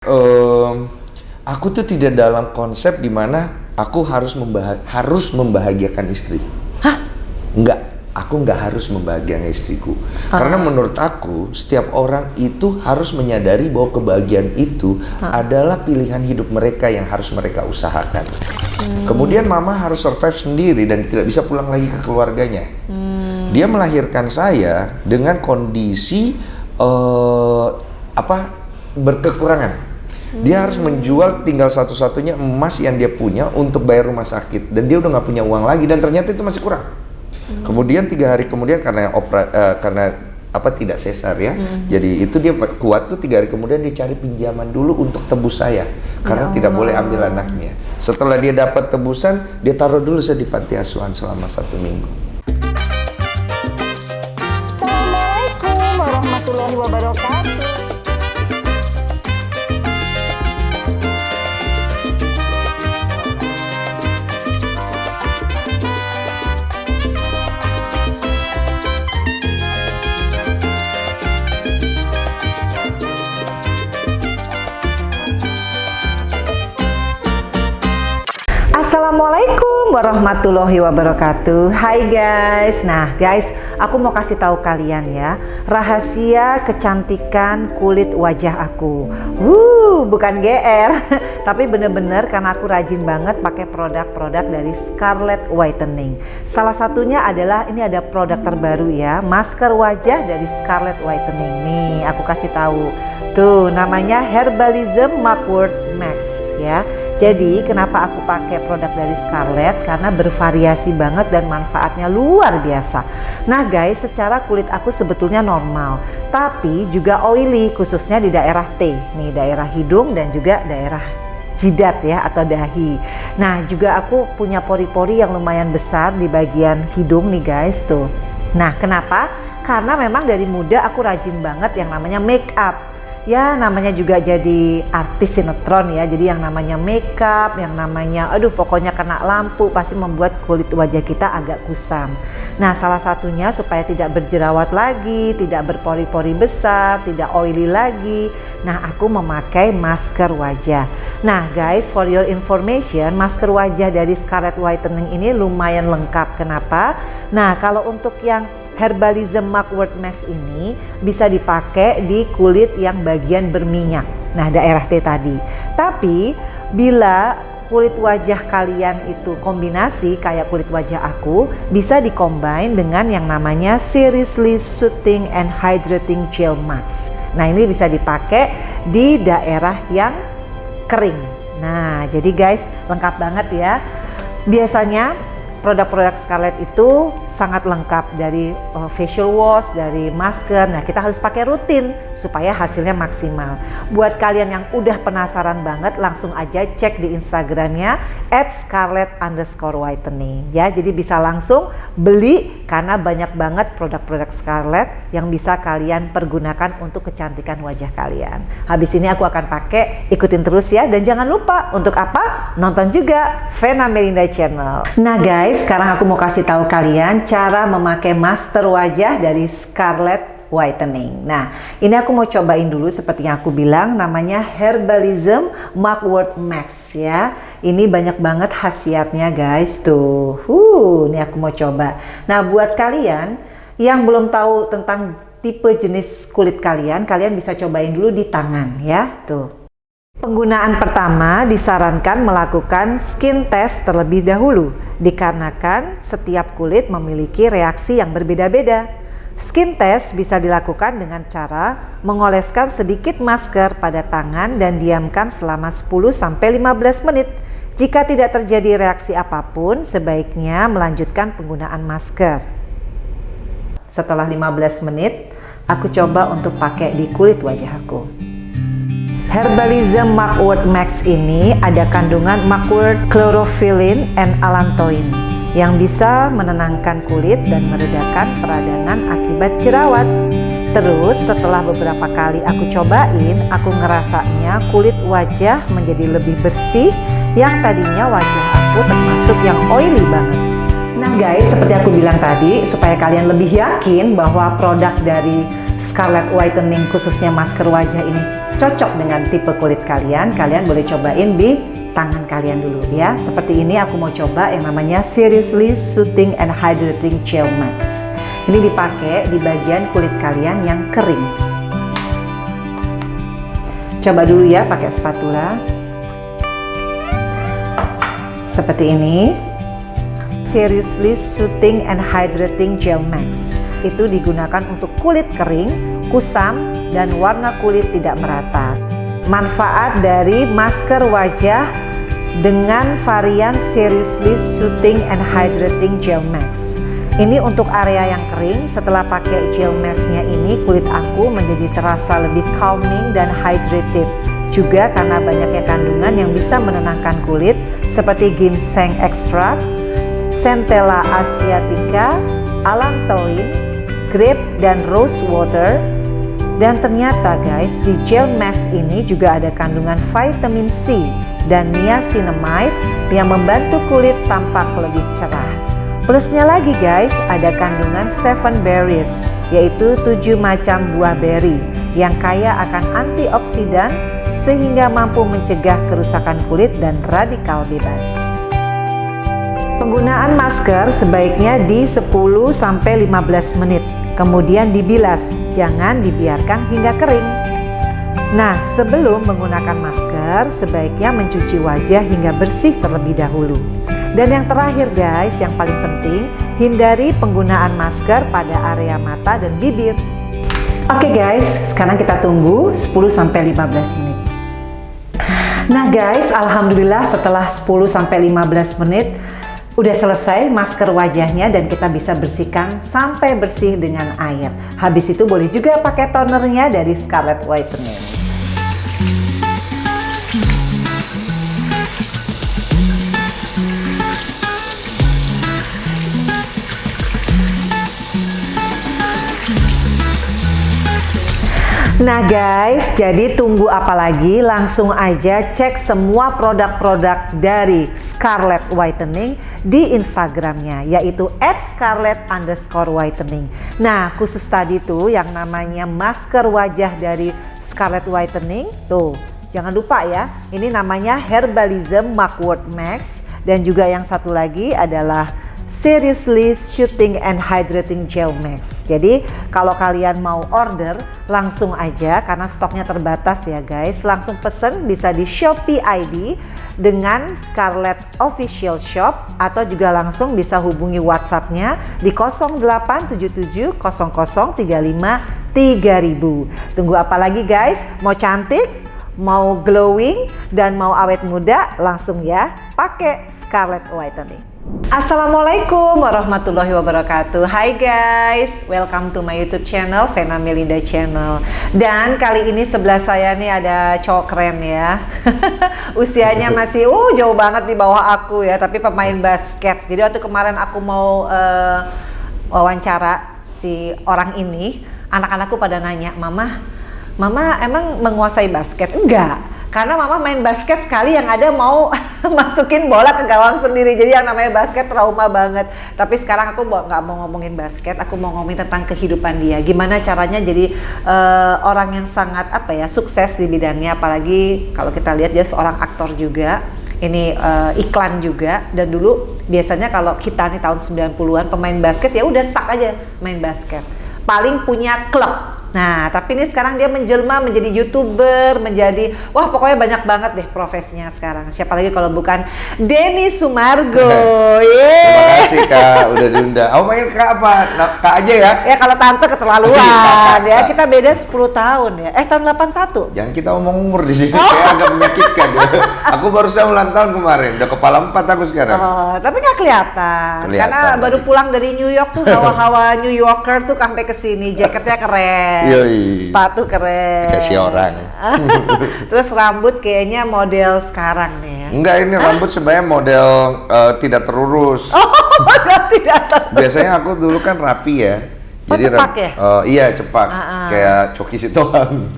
Em, aku tuh tidak dalam konsep dimana aku harus membahagiakan istri. Hah? Aku nggak harus membahagiakan istriku. Karena menurut aku setiap orang itu harus menyadari bahwa kebahagiaan itu adalah pilihan hidup mereka yang harus mereka usahakan. Kemudian mama harus survive sendiri dan tidak bisa pulang lagi ke keluarganya. Dia melahirkan saya dengan kondisi berkekurangan. Dia harus menjual tinggal satu-satunya emas yang dia punya untuk bayar rumah sakit, dan dia udah nggak punya uang lagi, dan ternyata itu masih kurang. Kemudian 3 hari kemudian karena tidak sesar ya, jadi itu dia kuat tuh 3 hari kemudian dia cari pinjaman dulu untuk tebus saya karena tidak boleh ambil anaknya. Setelah dia dapat tebusan, dia taruh dulu saya di panti asuhan selama 1 minggu. Assalamualaikum warahmatullahi wabarakatuh. Assalamualaikum warahmatullahi wabarakatuh. Hai guys. Nah guys, aku mau kasih tahu kalian ya, rahasia kecantikan kulit wajah aku. Bukan GR, tapi bener-bener karena aku rajin banget pakai produk-produk dari Scarlett Whitening. Salah satunya adalah ini, ada produk terbaru ya, masker wajah dari Scarlett Whitening. Nih, aku kasih tahu. Tuh, namanya Herbalism Mugwort Max ya. Jadi kenapa aku pakai produk dari Scarlett? Karena bervariasi banget dan manfaatnya luar biasa. Nah guys, secara kulit aku sebetulnya normal, tapi juga oily, khususnya di daerah T, nih daerah hidung dan juga daerah jidat ya atau dahi. Nah juga aku punya pori-pori yang lumayan besar di bagian hidung nih guys tuh. Nah kenapa? Karena memang dari muda aku rajin banget yang namanya make up. Ya namanya juga jadi artis sinetron ya, jadi yang namanya makeup, yang namanya pokoknya kena lampu pasti membuat kulit wajah kita agak kusam. Nah salah satunya supaya tidak berjerawat lagi, tidak berpori-pori besar, tidak oily lagi, nah aku memakai masker wajah. Nah guys, for your information, masker wajah dari Scarlett Whitening ini lumayan lengkap. Kenapa? Nah kalau untuk yang Herbalism Mugwort Max ini bisa dipakai di kulit yang bagian berminyak, nah daerah T tadi. Tapi bila kulit wajah kalian itu kombinasi kayak kulit wajah aku, bisa dikombine dengan yang namanya Seriously Soothing and Hydrating Gel Mask. Nah ini bisa dipakai di daerah yang kering. Nah jadi guys, lengkap banget ya. Biasanya produk-produk Scarlett itu sangat lengkap, dari facial wash, dari masker. Nah kita harus pakai rutin supaya hasilnya maksimal. Buat kalian yang udah penasaran banget, langsung aja cek di Instagramnya @scarlett_whitening ya. Jadi bisa langsung beli karena banyak banget produk-produk Scarlett yang bisa kalian pergunakan untuk kecantikan wajah kalian. Habis ini aku akan pakai, ikutin terus ya. Dan jangan lupa untuk apa? Nonton juga Vena Melinda Channel. Nah guys, sekarang aku mau kasih tahu kalian cara memakai masker wajah dari Scarlett Whitening. Nah, ini aku mau cobain dulu seperti yang aku bilang, namanya Herbalism Mugwort Max ya. Ini banyak banget khasiatnya guys tuh. Ini aku mau coba. Nah, buat kalian yang belum tahu tentang tipe jenis kulit kalian bisa cobain dulu di tangan ya, tuh. Penggunaan pertama disarankan melakukan skin test terlebih dahulu, dikarenakan setiap kulit memiliki reaksi yang berbeda-beda. Skin test bisa dilakukan dengan cara mengoleskan sedikit masker pada tangan dan diamkan selama 10-15 menit. Jika tidak terjadi reaksi apapun, sebaiknya melanjutkan penggunaan masker. Setelah 15 menit, aku coba untuk pakai di kulit wajah aku. Herbalism Mugwort Max ini ada kandungan mugwort, chlorophyllin, and allantoin yang bisa menenangkan kulit dan meredakan peradangan akibat jerawat. Terus setelah beberapa kali aku cobain, aku ngerasanya kulit wajah menjadi lebih bersih, yang tadinya wajah aku termasuk yang oily banget. Nah guys, seperti aku bilang tadi, supaya kalian lebih yakin bahwa produk dari Scarlett Whitening khususnya masker wajah ini cocok dengan tipe kulit kalian, kalian boleh cobain di tangan kalian dulu ya. Seperti ini aku mau coba yang namanya Seriously Soothing and Hydrating Gel Mask. Ini dipakai di bagian kulit kalian yang kering. Coba dulu ya pakai spatula. Seperti ini. Seriously Soothing and Hydrating Gel Mask. Itu digunakan untuk kulit kering, kusam, dan warna kulit tidak merata. Manfaat dari masker wajah dengan varian Seriously Soothing and Hydrating Gel Mask. Ini untuk area yang kering. Setelah pakai gel masknya ini, kulit aku menjadi terasa lebih calming dan hydrated. Juga karena banyaknya kandungan yang bisa menenangkan kulit seperti ginseng extract, Centella asiatica, allantoin, grape dan rose water. Dan ternyata guys, di gel mask ini juga ada kandungan vitamin C dan niacinamide yang membantu kulit tampak lebih cerah. Plusnya lagi guys, ada kandungan 7 berries, yaitu 7 macam buah beri yang kaya akan antioksidan sehingga mampu mencegah kerusakan kulit dan radikal bebas. Penggunaan masker sebaiknya di 10-15 menit, kemudian dibilas, jangan dibiarkan hingga kering. Nah, sebelum menggunakan masker, sebaiknya mencuci wajah hingga bersih terlebih dahulu. Dan yang terakhir guys, yang paling penting, hindari penggunaan masker pada area mata dan bibir. Oke guys, sekarang kita tunggu 10-15 menit. Nah guys, alhamdulillah setelah 10-15 menit, udah selesai masker wajahnya dan kita bisa bersihkan sampai bersih dengan air. Habis itu boleh juga pakai tonernya dari Scarlett Whitening. Nah guys, jadi tunggu apa lagi? Langsung aja cek semua produk-produk dari Scarlett Whitening di Instagramnya, yaitu @scarlett_whitening. Nah, khusus tadi tuh yang namanya masker wajah dari Scarlett Whitening, tuh jangan lupa ya, ini namanya Herbalism Mugwort Max, dan juga yang satu lagi adalah Seriously Soothing and Hydrating Gel Mask. Jadi kalau kalian mau order langsung aja karena stoknya terbatas ya guys. Langsung pesen bisa di Shopee ID dengan Scarlett Official Shop atau juga langsung bisa hubungi WhatsApp-nya di 0877 0035 3000. Tunggu apa lagi guys? Mau cantik, mau glowing, dan mau awet muda, langsung ya pakai Scarlett Whitening. Assalamualaikum warahmatullahi wabarakatuh. Hai guys, welcome to my YouTube channel, Vena Melinda Channel. Dan kali ini sebelah saya nih ada cowok keren ya. Usianya masih jauh banget di bawah aku ya, tapi pemain basket. Jadi waktu kemarin aku mau wawancara si orang ini, anak-anakku pada nanya, Mama emang menguasai basket? Enggak. Karena mama main basket sekali yang ada mau masukin bola ke gawang sendiri. Jadi yang namanya basket trauma banget. Tapi sekarang aku nggak mau ngomongin basket, aku mau ngomongin tentang kehidupan dia. Gimana caranya jadi orang yang sangat sukses di bidangnya. Apalagi kalau kita lihat dia seorang aktor juga. Ini iklan juga. Dan dulu biasanya kalau kita nih tahun 90-an pemain basket ya udah stuck aja main basket. Paling punya klub. Nah, tapi ini sekarang dia menjelma menjadi YouTuber, menjadi pokoknya banyak banget deh profesinya sekarang. Siapa lagi kalau bukan Denny Sumargo. Terima kasih Kak, udah diundang. Main Kak apa? Kak aja ya? Ya kalau tante keterlaluan ya, kita beda 10 tahun ya. Tahun 81. Jangan kita omong umur di sini, kayak agak menyakitkan. Aku baru saja ulang tahun kemarin, udah kepala 4 aku sekarang. Tapi nggak kelihatan. Karena baru pulang dari New York tuh, hawa-hawa New Yorker tuh sampai ke sini, jaketnya keren. Yoi. Sepatu keren. Kasih orang. Terus rambut kayaknya model sekarang nih ya. Enggak, ini rambut sebenarnya model tidak terurus. Tidak terurus. Biasanya aku dulu kan rapi ya. Jadi cepak ya? Iya cepak. Kayak Coki Sitohang.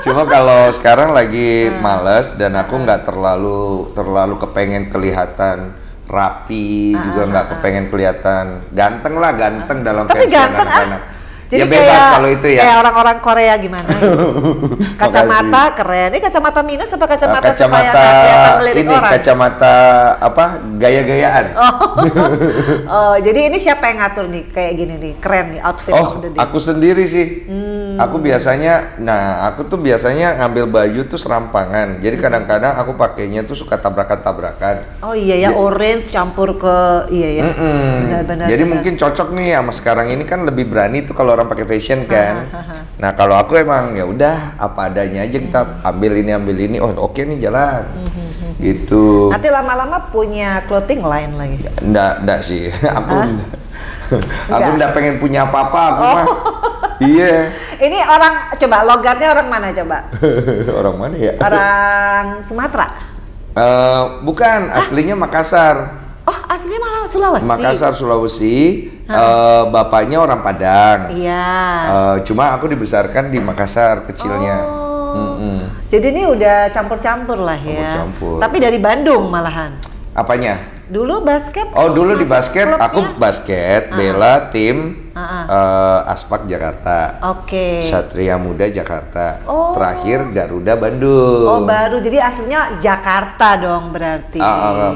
Cuma kalau sekarang lagi males dan aku nggak terlalu kepengen kelihatan rapi, juga nggak kepengen kelihatan ganteng dalam tapi versi ganteng anak-anak. Jadi Ya bebas kayak, kalau itu ya. Kayak orang-orang Korea gimana? Kacamata keren. Ini kacamata minus apa kacamata supaya nggak kelihatan ngelirik ini orang? kacamata apa gaya-gayaan. Oh, jadi ini siapa yang ngatur nih kayak gini nih? Keren nih outfit of the day. Aku sendiri sih. Aku biasanya, aku tuh biasanya ngambil baju tuh serampangan. Jadi kadang-kadang aku pakainya tuh suka tabrakan-tabrakan. Oh iya ya, orange campur ke iya ya. Benar-benar. Jadi mungkin cocok nih sama sekarang ini kan lebih berani tuh kalau orang pakai fashion kan. Nah kalau aku emang ya udah apa adanya aja kita ambil ini. Oh oke nih jalan. Gitu. Nanti lama-lama punya clothing line lagi. Enggak sih. Aku enggak pengen punya apa-apa aku mah. Iya. Ini orang coba logatnya orang mana coba? Orang mana ya? Orang Sumatera. Bukan, aslinya Makassar. Oh, aslinya malah Sulawesi. Makassar, Sulawesi. Bapaknya orang Padang. Iya. Cuma aku dibesarkan di Makassar kecilnya. Jadi ini udah campur-campur lah ya. Campur-campur. Tapi dari Bandung malahan. Apanya? Dulu basket. Oh dulu di masuk basket, klubnya? aku basket, bela tim Aspak Jakarta. Oke. Satria Muda Jakarta. Oh. Terakhir Garuda Bandung. Oh baru, jadi aslinya Jakarta dong berarti.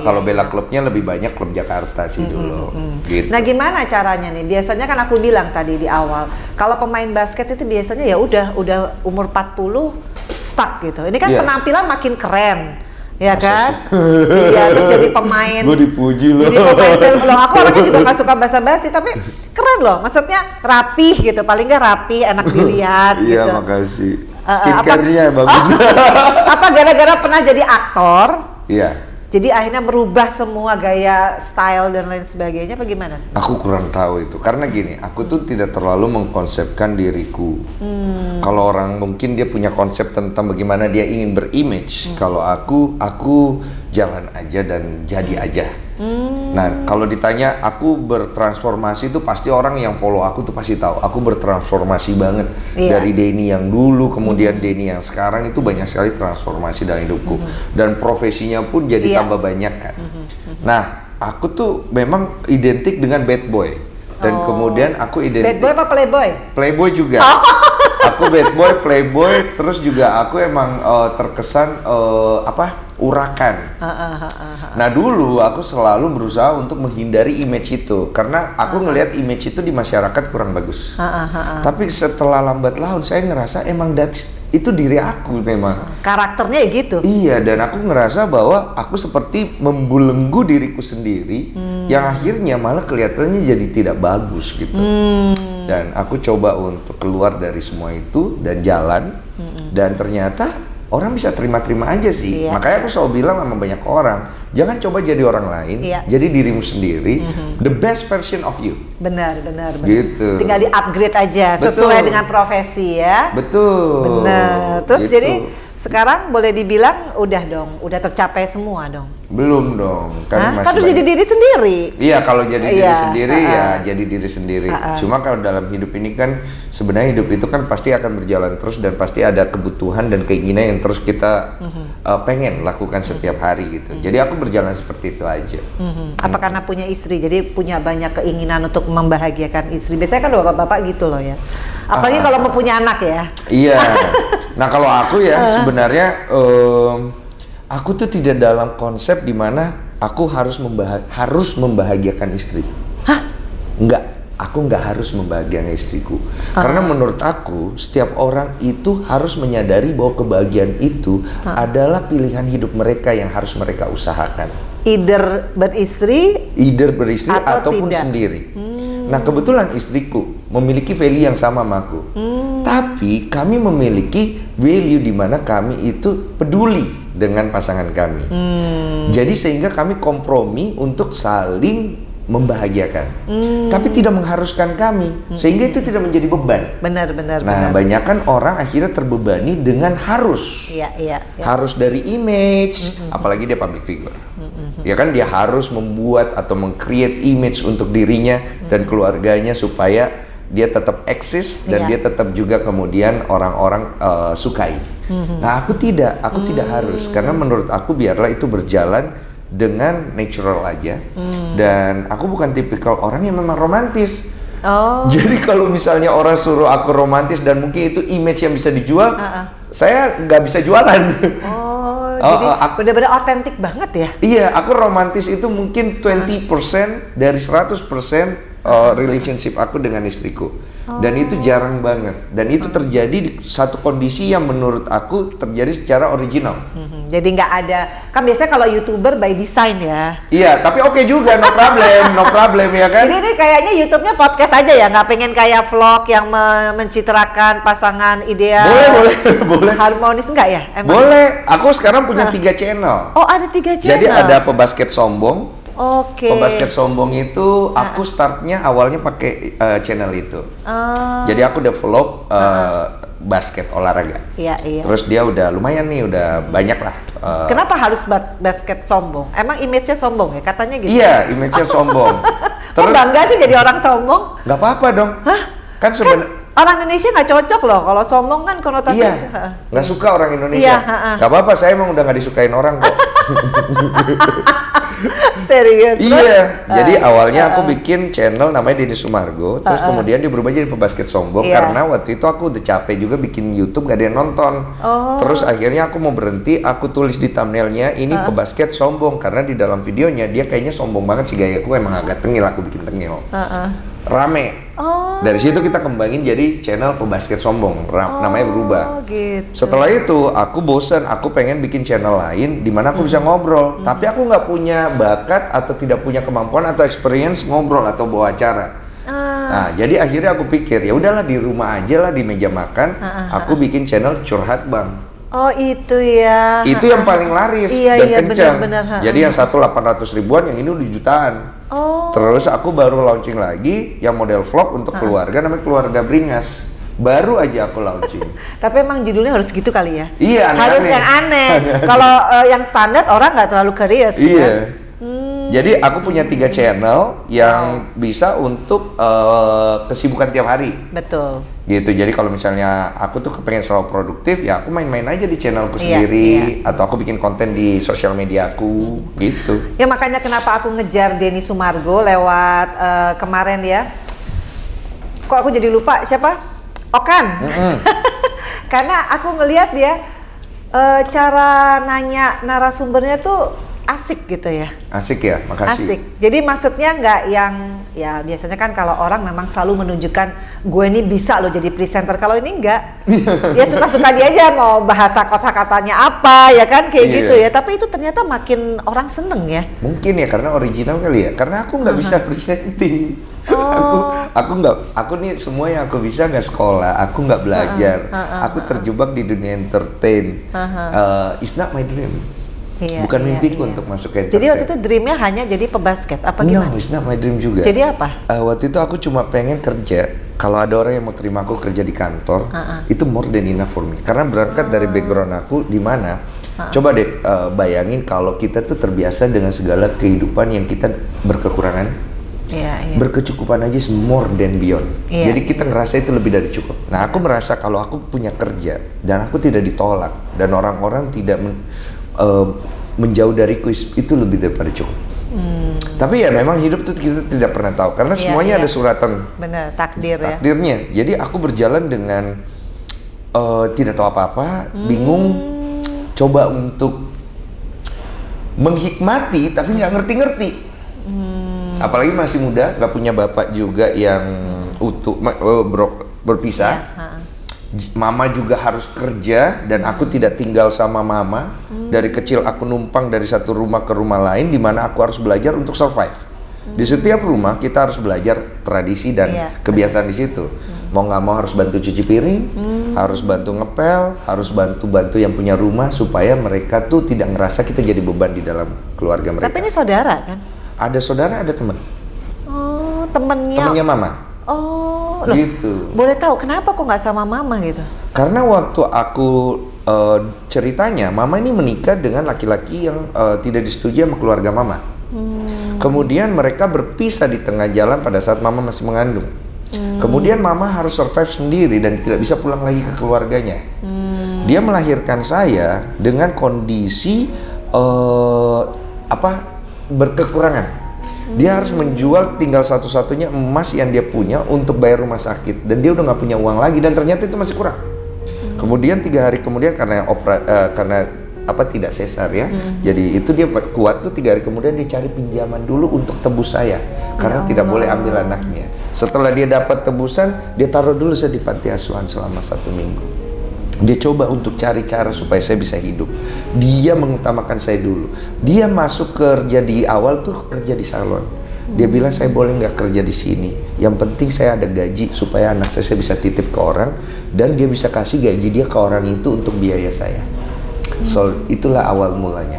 Kalau bela klubnya lebih banyak klub Jakarta sih dulu. Gitu. Nah gimana caranya nih? Biasanya kan aku bilang tadi di awal, kalau pemain basket itu biasanya ya udah umur 40 stuck gitu. Ini kan Iya. penampilan makin keren. Ya Masa kan? sih? Iya, terus jadi pemain. Gue dipuji loh. Jadi pemain film loh. Aku orangnya juga gak suka basa-basi, tapi keren loh. Maksudnya rapih gitu, paling nggak rapih, enak dilihat gitu. Iya makasih. Skincare-nya bagus. Apa gara-gara pernah jadi aktor? Iya. Jadi akhirnya merubah semua gaya, style dan lain sebagainya, apa gimana sih? Aku kurang tahu itu karena gini, aku tuh tidak terlalu mengkonsepkan diriku. Kalau orang mungkin dia punya konsep tentang bagaimana dia ingin berimage. Kalau aku jalan aja dan jadi aja. Nah, kalau ditanya aku bertransformasi itu pasti orang yang follow aku tuh pasti tahu. Aku bertransformasi banget dari Denny yang dulu, kemudian Denny yang sekarang itu banyak sekali transformasi dalam hidupku. Dan profesinya pun jadi tambah banyak kan. Nah, aku tuh memang identik dengan bad boy. Dan kemudian aku identik. Bad boy apa playboy? Playboy juga. Aku bad boy, playboy, terus juga aku emang terkesan urakan. Nah dulu aku selalu berusaha untuk menghindari image itu karena aku ngelihat image itu di masyarakat kurang bagus. Tapi setelah lambat laun saya ngerasa emang itu diri aku memang. Karakternya ya gitu. Iya, dan aku ngerasa bahwa aku seperti membelenggu diriku sendiri yang akhirnya malah kelihatannya jadi tidak bagus gitu. Dan aku coba untuk keluar dari semua itu dan jalan dan ternyata orang bisa terima-terima aja sih. Makanya aku selalu bilang sama banyak orang, jangan coba jadi orang lain, jadi dirimu sendiri, the best version of you. Benar. Gitu. Tinggal di-upgrade aja sesuai dengan profesi ya. Betul. Benar. Terus Gitu. jadi sekarang boleh dibilang udah tercapai semua dong. Belum dong, kan masih Kan harus jadi diri sendiri. Iya, kalau jadi diri sendiri ya jadi diri sendiri. Cuma kalau dalam hidup ini kan sebenarnya hidup itu kan pasti akan berjalan terus dan pasti ada kebutuhan dan keinginan yang terus kita pengen lakukan setiap hari gitu. Jadi aku berjalan seperti itu aja. Apa karena punya istri, jadi punya banyak keinginan untuk membahagiakan istri. Biasanya kan bapak-bapak gitu loh ya. Apalagi kalau mau punya anak ya. Iya. Nah kalau aku ya sebenarnya aku tuh tidak dalam konsep di mana aku harus membahagiakan istri. Hah? Enggak, aku nggak harus membahagiakan istriku. Karena menurut aku setiap orang itu harus menyadari bahwa kebahagiaan itu adalah pilihan hidup mereka yang harus mereka usahakan. Either beristri ataupun tidak. sendiri. Nah kebetulan istriku memiliki value yang sama sama aku. Tapi kami memiliki value di mana kami itu peduli dengan pasangan kami. Jadi sehingga kami kompromi untuk saling membahagiakan. Tapi tidak mengharuskan kami. Sehingga itu tidak menjadi beban. Benar. Nah, banyak kan orang akhirnya terbebani dengan harus. Iya. Harus dari image, apalagi dia public figure. Ya kan dia harus membuat atau meng-create image untuk dirinya dan keluarganya supaya dia tetap eksis dan dia tetap juga kemudian orang-orang sukai. Nah, aku tidak harus karena menurut aku biarlah itu berjalan dengan natural aja. Dan aku bukan tipikal orang yang memang romantis. Oh. Jadi kalau misalnya orang suruh aku romantis dan mungkin itu image yang bisa dijual, saya nggak bisa jualan. Oh, Oh, jadi benar-benar otentik banget ya? Iya, aku romantis itu mungkin 20% dari 100% relationship aku dengan istriku. Dan itu jarang banget. Dan itu terjadi di satu kondisi yang menurut aku terjadi secara original. Jadi nggak ada, kan biasanya kalau YouTuber by design ya. Iya, tapi oke juga, no problem, no problem ya kan? Jadi ini kayaknya YouTube-nya podcast aja ya, nggak pengen kayak vlog yang mencitrakan pasangan ideal. Boleh, boleh. Harmonis enggak ya? Emang? Boleh, aku sekarang punya 3 channel. Oh, ada 3 channel. Jadi ada pebasket sombong. Oke. Pebasket sombong itu aku startnya awalnya pakai channel itu. Jadi aku develop basket olahraga. Iya, iya. Terus dia udah lumayan nih, udah banyak lah. Kenapa harus basket sombong? Emang image-nya sombong ya? Katanya gitu. Iya, image-nya sombong. Kok bangga sih jadi orang sombong? Nggak apa-apa dong. Hah? Kan sebenarnya Orang Indonesia nggak cocok loh, kalau sombong kan konotasinya. iya, nggak suka orang Indonesia. Iya, Nggak apa-apa, saya emang udah nggak disukain orang kok. Serius? Iya, jadi awalnya aku bikin channel namanya Denny Sumargo, terus kemudian dia berubah jadi pebasket sombong karena waktu itu aku udah capek juga bikin YouTube gak ada yang nonton. Terus akhirnya aku mau berhenti, aku tulis di thumbnailnya ini pebasket sombong karena di dalam videonya dia kayaknya sombong banget sih, gayaku emang agak tengil, aku bikin tengil. Rame. Dari situ kita kembangin jadi channel pebasket sombong, namanya berubah. Gitu. Setelah itu aku bosan, aku pengen bikin channel lain di mana aku bisa ngobrol, tapi aku nggak punya bakat atau tidak punya kemampuan atau experience ngobrol atau bawa acara. Nah, jadi akhirnya aku pikir ya udahlah di rumah aja lah, di meja makan, aku bikin channel curhat bang. Oh itu ya. Itu yang paling laris Iya, dan iya, kencang. benar-benar. Jadi yang satu 800 ribuan, yang ini udah jutaan. Terus aku baru launching lagi yang model vlog untuk keluarga, namanya Keluarga Beringas. Baru aja aku launching. Tapi emang judulnya harus gitu kali ya? Iya, aneh-aneh. Harus yang aneh. Kalau yang standar orang nggak terlalu curious. Iya. Jadi aku punya 3 channel yang bisa untuk kesibukan tiap hari. Betul. Gitu. Jadi kalau misalnya aku tuh kepengen selalu produktif, ya aku main-main aja di channelku sendiri, atau aku bikin konten di sosial media aku, gitu. Ya makanya kenapa aku ngejar Denny Sumargo lewat kemarin ya. Kok aku jadi lupa siapa? Okan. Karena aku ngelihat dia cara nanya narasumbernya tuh asik gitu ya. Asik ya, makasih. Asik. Jadi maksudnya nggak yang ya biasanya kan kalau orang memang selalu menunjukkan gue ini bisa loh jadi presenter. Kalau ini enggak. Dia suka-suka dia aja mau bahasa kosakatanya apa ya kan kayak gitu ya. Tapi itu ternyata makin orang seneng ya. Mungkin ya karena original kali ya. Karena aku nggak bisa presenting. Aku nih semua yang aku bisa nggak sekolah, aku nggak belajar, aku terjebak di dunia entertain. It's not my dream. Iya, Bukan mimpiku iya. untuk masuk ke entertain. Jadi waktu itu dreamnya hanya jadi pebasket apa gimana? No, it's not my dream juga. Jadi apa? Waktu itu aku cuma pengen kerja. Kalau ada orang yang mau terima aku kerja di kantor, itu more than enough for me. Karena berangkat dari background aku di mana, coba deh bayangin kalau kita tuh terbiasa dengan segala kehidupan yang kita berkekurangan. Iya. Berkecukupan aja is more than beyond. Iya. Jadi kita ngerasa itu lebih dari cukup. Nah, aku merasa kalau aku punya kerja dan aku tidak ditolak dan orang-orang tidak menjauh dariku, itu lebih daripada cukup. Tapi ya memang hidup tuh kita tidak pernah tahu karena semuanya ada suratan. Bener, takdir ya. Takdirnya. Jadi aku berjalan dengan tidak tahu apa-apa, bingung, coba untuk menghikmati tapi nggak ngerti-ngerti. Apalagi masih muda, nggak punya bapak juga yang utuh, berpisah. Mama juga harus kerja dan aku tidak tinggal sama mama. Dari kecil aku numpang dari satu rumah ke rumah lain, di mana aku harus belajar untuk survive. Di setiap rumah kita harus belajar tradisi dan kebiasaan di situ. Mau nggak mau harus bantu cuci piring, harus bantu ngepel, harus bantu yang punya rumah supaya mereka tuh tidak ngerasa kita jadi beban di dalam keluarga mereka. Tapi ini saudara kan? Ada saudara, ada teman. Oh, temennya Mama. Oh, loh, gitu. boleh tahu kenapa kok nggak sama mama gitu? Karena waktu aku ceritanya, mama ini menikah dengan laki-laki yang tidak disetujui sama keluarga mama. Kemudian mereka berpisah di tengah jalan pada saat mama masih mengandung. Kemudian mama harus survive sendiri dan tidak bisa pulang lagi ke keluarganya. Dia melahirkan saya dengan kondisi berkekurangan. Dia harus menjual tinggal satu-satunya emas yang dia punya untuk bayar rumah sakit, dan dia udah nggak punya uang lagi, dan ternyata itu masih kurang. Kemudian 3 hari kemudian karena tidak sesar ya, jadi itu dia kuat tuh 3 hari kemudian dia cari pinjaman dulu untuk tebus saya, karena tidak boleh ambil anaknya. Setelah dia dapat tebusan, dia taruh dulu saya di panti asuhan selama 1 minggu. Dia coba untuk cari cara supaya saya bisa hidup. Dia mengutamakan saya dulu. Dia masuk kerja di awal tuh kerja di salon. Dia bilang saya boleh nggak kerja di sini. Yang penting saya ada gaji supaya anak saya bisa titip ke orang dan dia bisa kasih gaji dia ke orang itu untuk biaya saya. So itulah awal mulanya.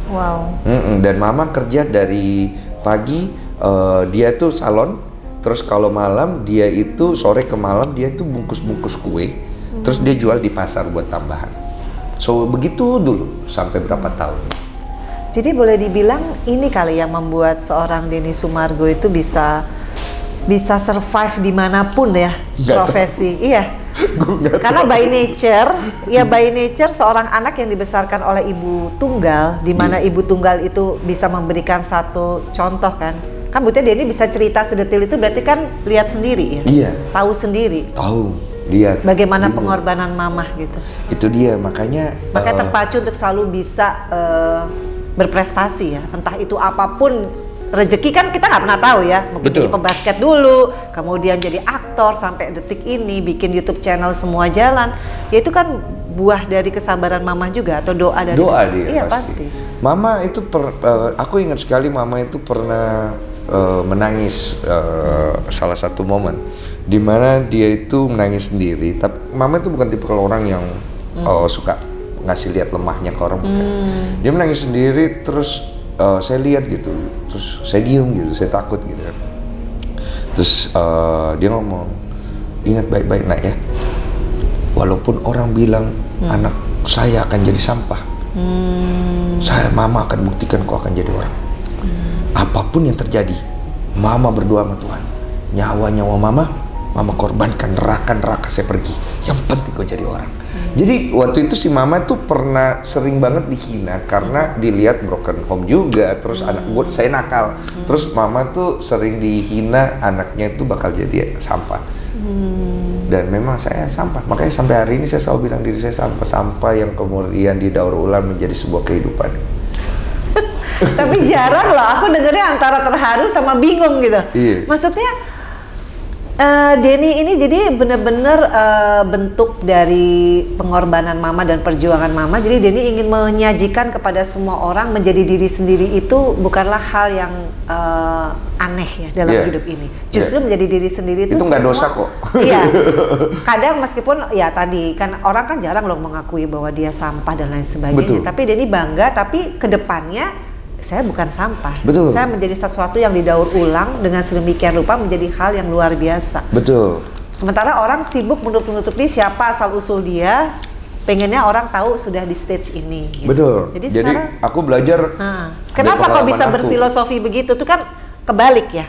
Wow. Dan mama kerja dari pagi, dia tuh salon. Terus kalau malam dia itu sore ke malam dia itu bungkus-bungkus kue. Terus dia jual di pasar buat tambahan. So begitu dulu sampai berapa tahun. Jadi boleh dibilang ini kali yang membuat seorang Denny Sumargo itu bisa survive dimanapun ya profesi. Iya. Karena by nature seorang anak yang dibesarkan oleh ibu tunggal, di mana ibu tunggal itu bisa memberikan satu contoh kan. Kan Butia Denny bisa cerita sedetil itu berarti kan lihat sendiri ya. Iya. Tahu sendiri. Tahu. Lihat bagaimana pengorbanan mamah gitu. Itu dia makanya terpacu untuk selalu bisa berprestasi ya, entah itu apapun rezeki kan kita nggak pernah tahu ya. Mungkin jadi pembasket dulu, kemudian jadi aktor sampai detik ini bikin YouTube channel semua jalan. Ya itu kan buah dari kesabaran mamah juga atau doa dari dia. Iya pasti. Mama itu aku ingat sekali mama itu pernah menangis salah satu momen di mana dia itu menangis sendiri. Tapi mama itu bukan tipe orang yang suka ngasih lihat lemahnya ke orang. Dia menangis sendiri, terus saya lihat gitu, terus saya diem gitu, saya takut gitu. Terus dia ngomong, ingat baik-baik nak ya, walaupun orang bilang anak saya akan jadi sampah, mama akan buktikan kau akan jadi orang. Apapun yang terjadi, mama berdoa sama Tuhan, nyawa mama korbankan, neraka saya pergi, yang penting kau jadi orang. Jadi waktu itu si mama tuh pernah sering banget dihina karena dilihat broken home juga, terus saya nakal, terus mama tuh sering dihina anaknya itu bakal jadi sampah. Dan memang saya sampah, makanya sampai hari ini saya selalu bilang diri saya sampah yang kemudian didaur ulang menjadi sebuah kehidupan. Tapi jarang loh, aku dengernya antara terharu sama bingung gitu. Iya. Maksudnya Denny ini jadi benar-benar bentuk dari pengorbanan mama dan perjuangan mama. Jadi Denny ingin menyajikan kepada semua orang menjadi diri sendiri itu bukanlah hal yang aneh ya dalam hidup ini. Justru menjadi diri sendiri itu nggak dosa kok. Iya. Kadang meskipun ya tadi kan orang kan jarang loh mengakui bahwa dia sampah dan lain sebagainya. Betul. Tapi Denny bangga, tapi kedepannya saya bukan sampah. Betul. Saya menjadi sesuatu yang didaur ulang dengan sedemikian rupa menjadi hal yang luar biasa. Betul. Sementara orang sibuk menutup-nutupi siapa asal usul dia, pengennya orang tahu sudah di stage ini. Gitu. Betul. Jadi sekarang aku belajar. Kenapa kok bisa berfilosofi begitu? Itu kan kebalik ya.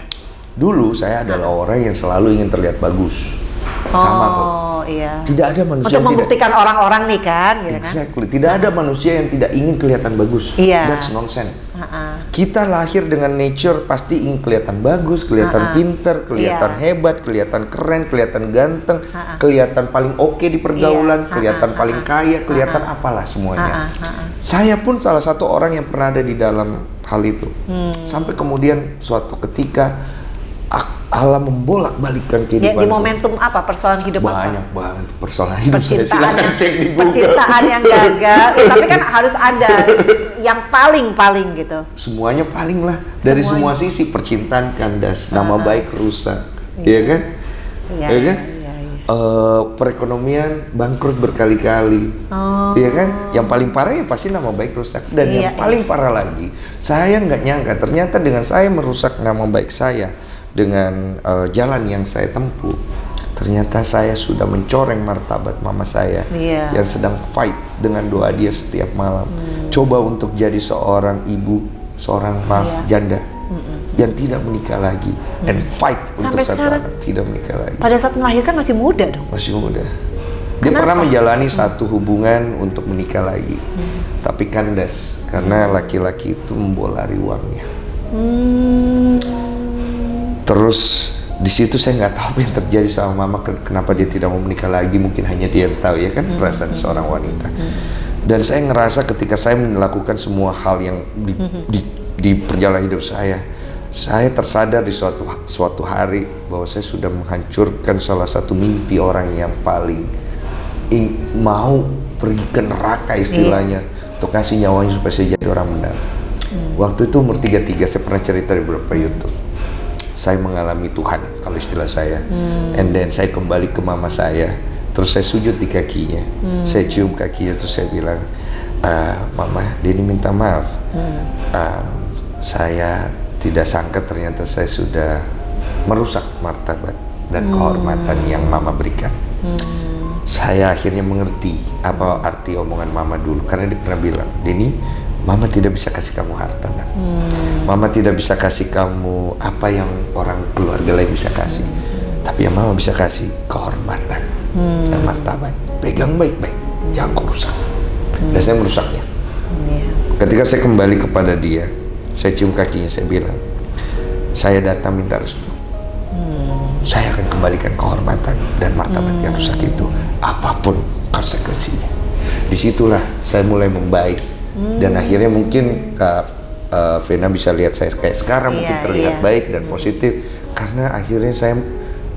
Dulu saya adalah orang yang selalu ingin terlihat bagus. Sama kok. Iya. Tidak ada manusia untuk membuktikan orang-orang nih kan, gitu exactly. Tidak ada manusia yang tidak ingin kelihatan bagus. Iya. That's nonsense. Kita lahir dengan nature pasti ingin kelihatan bagus, kelihatan pinter, kelihatan hebat, kelihatan keren, kelihatan ganteng, kelihatan paling oke di pergaulan, kelihatan paling kaya, kelihatan apalah semuanya. Saya pun salah satu orang yang pernah ada di dalam hal itu. Sampai kemudian suatu ketika Allah membolak-balikkan kehidupanku. Di momentum apa? Persoalan hidup banyak apa? banget persoalan hidup saya. Silakan cek di Google. Percintaan yang gagal, tapi kan harus ada yang paling gitu. Semuanya paling lah. Dari semua sisi, percintaan kandas, nama baik rusak, iya kan? Iya kan? Perekonomian bangkrut berkali-kali, iya kan? Yang paling parah ya pasti nama baik rusak. Dan yang paling parah lagi, saya nggak nyangka ternyata dengan saya merusak nama baik saya dengan jalan yang saya tempuh, ternyata saya sudah mencoreng martabat mama saya yang sedang fight dengan doa dia setiap malam. Coba untuk jadi seorang ibu, seorang janda yang tidak menikah lagi and fight sampai untuk satu sekarang, anak tidak menikah lagi. Pada saat melahirkan masih muda dong. Masih muda. Dia pernah menjalani satu hubungan untuk menikah lagi, tapi kandas karena laki-laki itu membolari uangnya. Terus di situ saya nggak tahu apa yang terjadi sama mama, kenapa dia tidak mau menikah lagi, mungkin hanya dia yang tahu ya kan perasaan seorang wanita. Dan saya ngerasa ketika saya melakukan semua hal yang di perjalanan hidup saya tersadar di suatu hari bahwa saya sudah menghancurkan salah satu mimpi orang yang paling mau pergi ke neraka istilahnya, untuk kasih nyawanya supaya saya jadi orang benar. Waktu itu umur 33, saya pernah cerita di beberapa YouTube. Saya mengalami Tuhan, kalau istilah saya. And then saya kembali ke mama saya, terus saya sujud di kakinya. Saya cium kakinya, terus saya bilang, Mama, Denny minta maaf. Saya tidak sangka ternyata saya sudah merusak martabat dan kehormatan yang mama berikan. Saya akhirnya mengerti apa arti omongan mama dulu, karena dia pernah bilang, Denny, mama tidak bisa kasih kamu harta, nak. Mama tidak bisa kasih kamu apa yang orang keluarga lain bisa kasih. Tapi yang mama bisa kasih kehormatan dan martabat. Pegang baik-baik, jangan kau rusak. Dan saya merusaknya. Ketika saya kembali kepada dia, saya cium kakinya, saya bilang, saya datang minta restu. Saya akan kembalikan kehormatan dan martabat yang rusak itu, apapun konsekuensinya. Disitulah saya mulai membaik. Dan akhirnya mungkin Kak Vena bisa lihat saya kayak sekarang, mungkin terlihat baik dan positif, karena akhirnya saya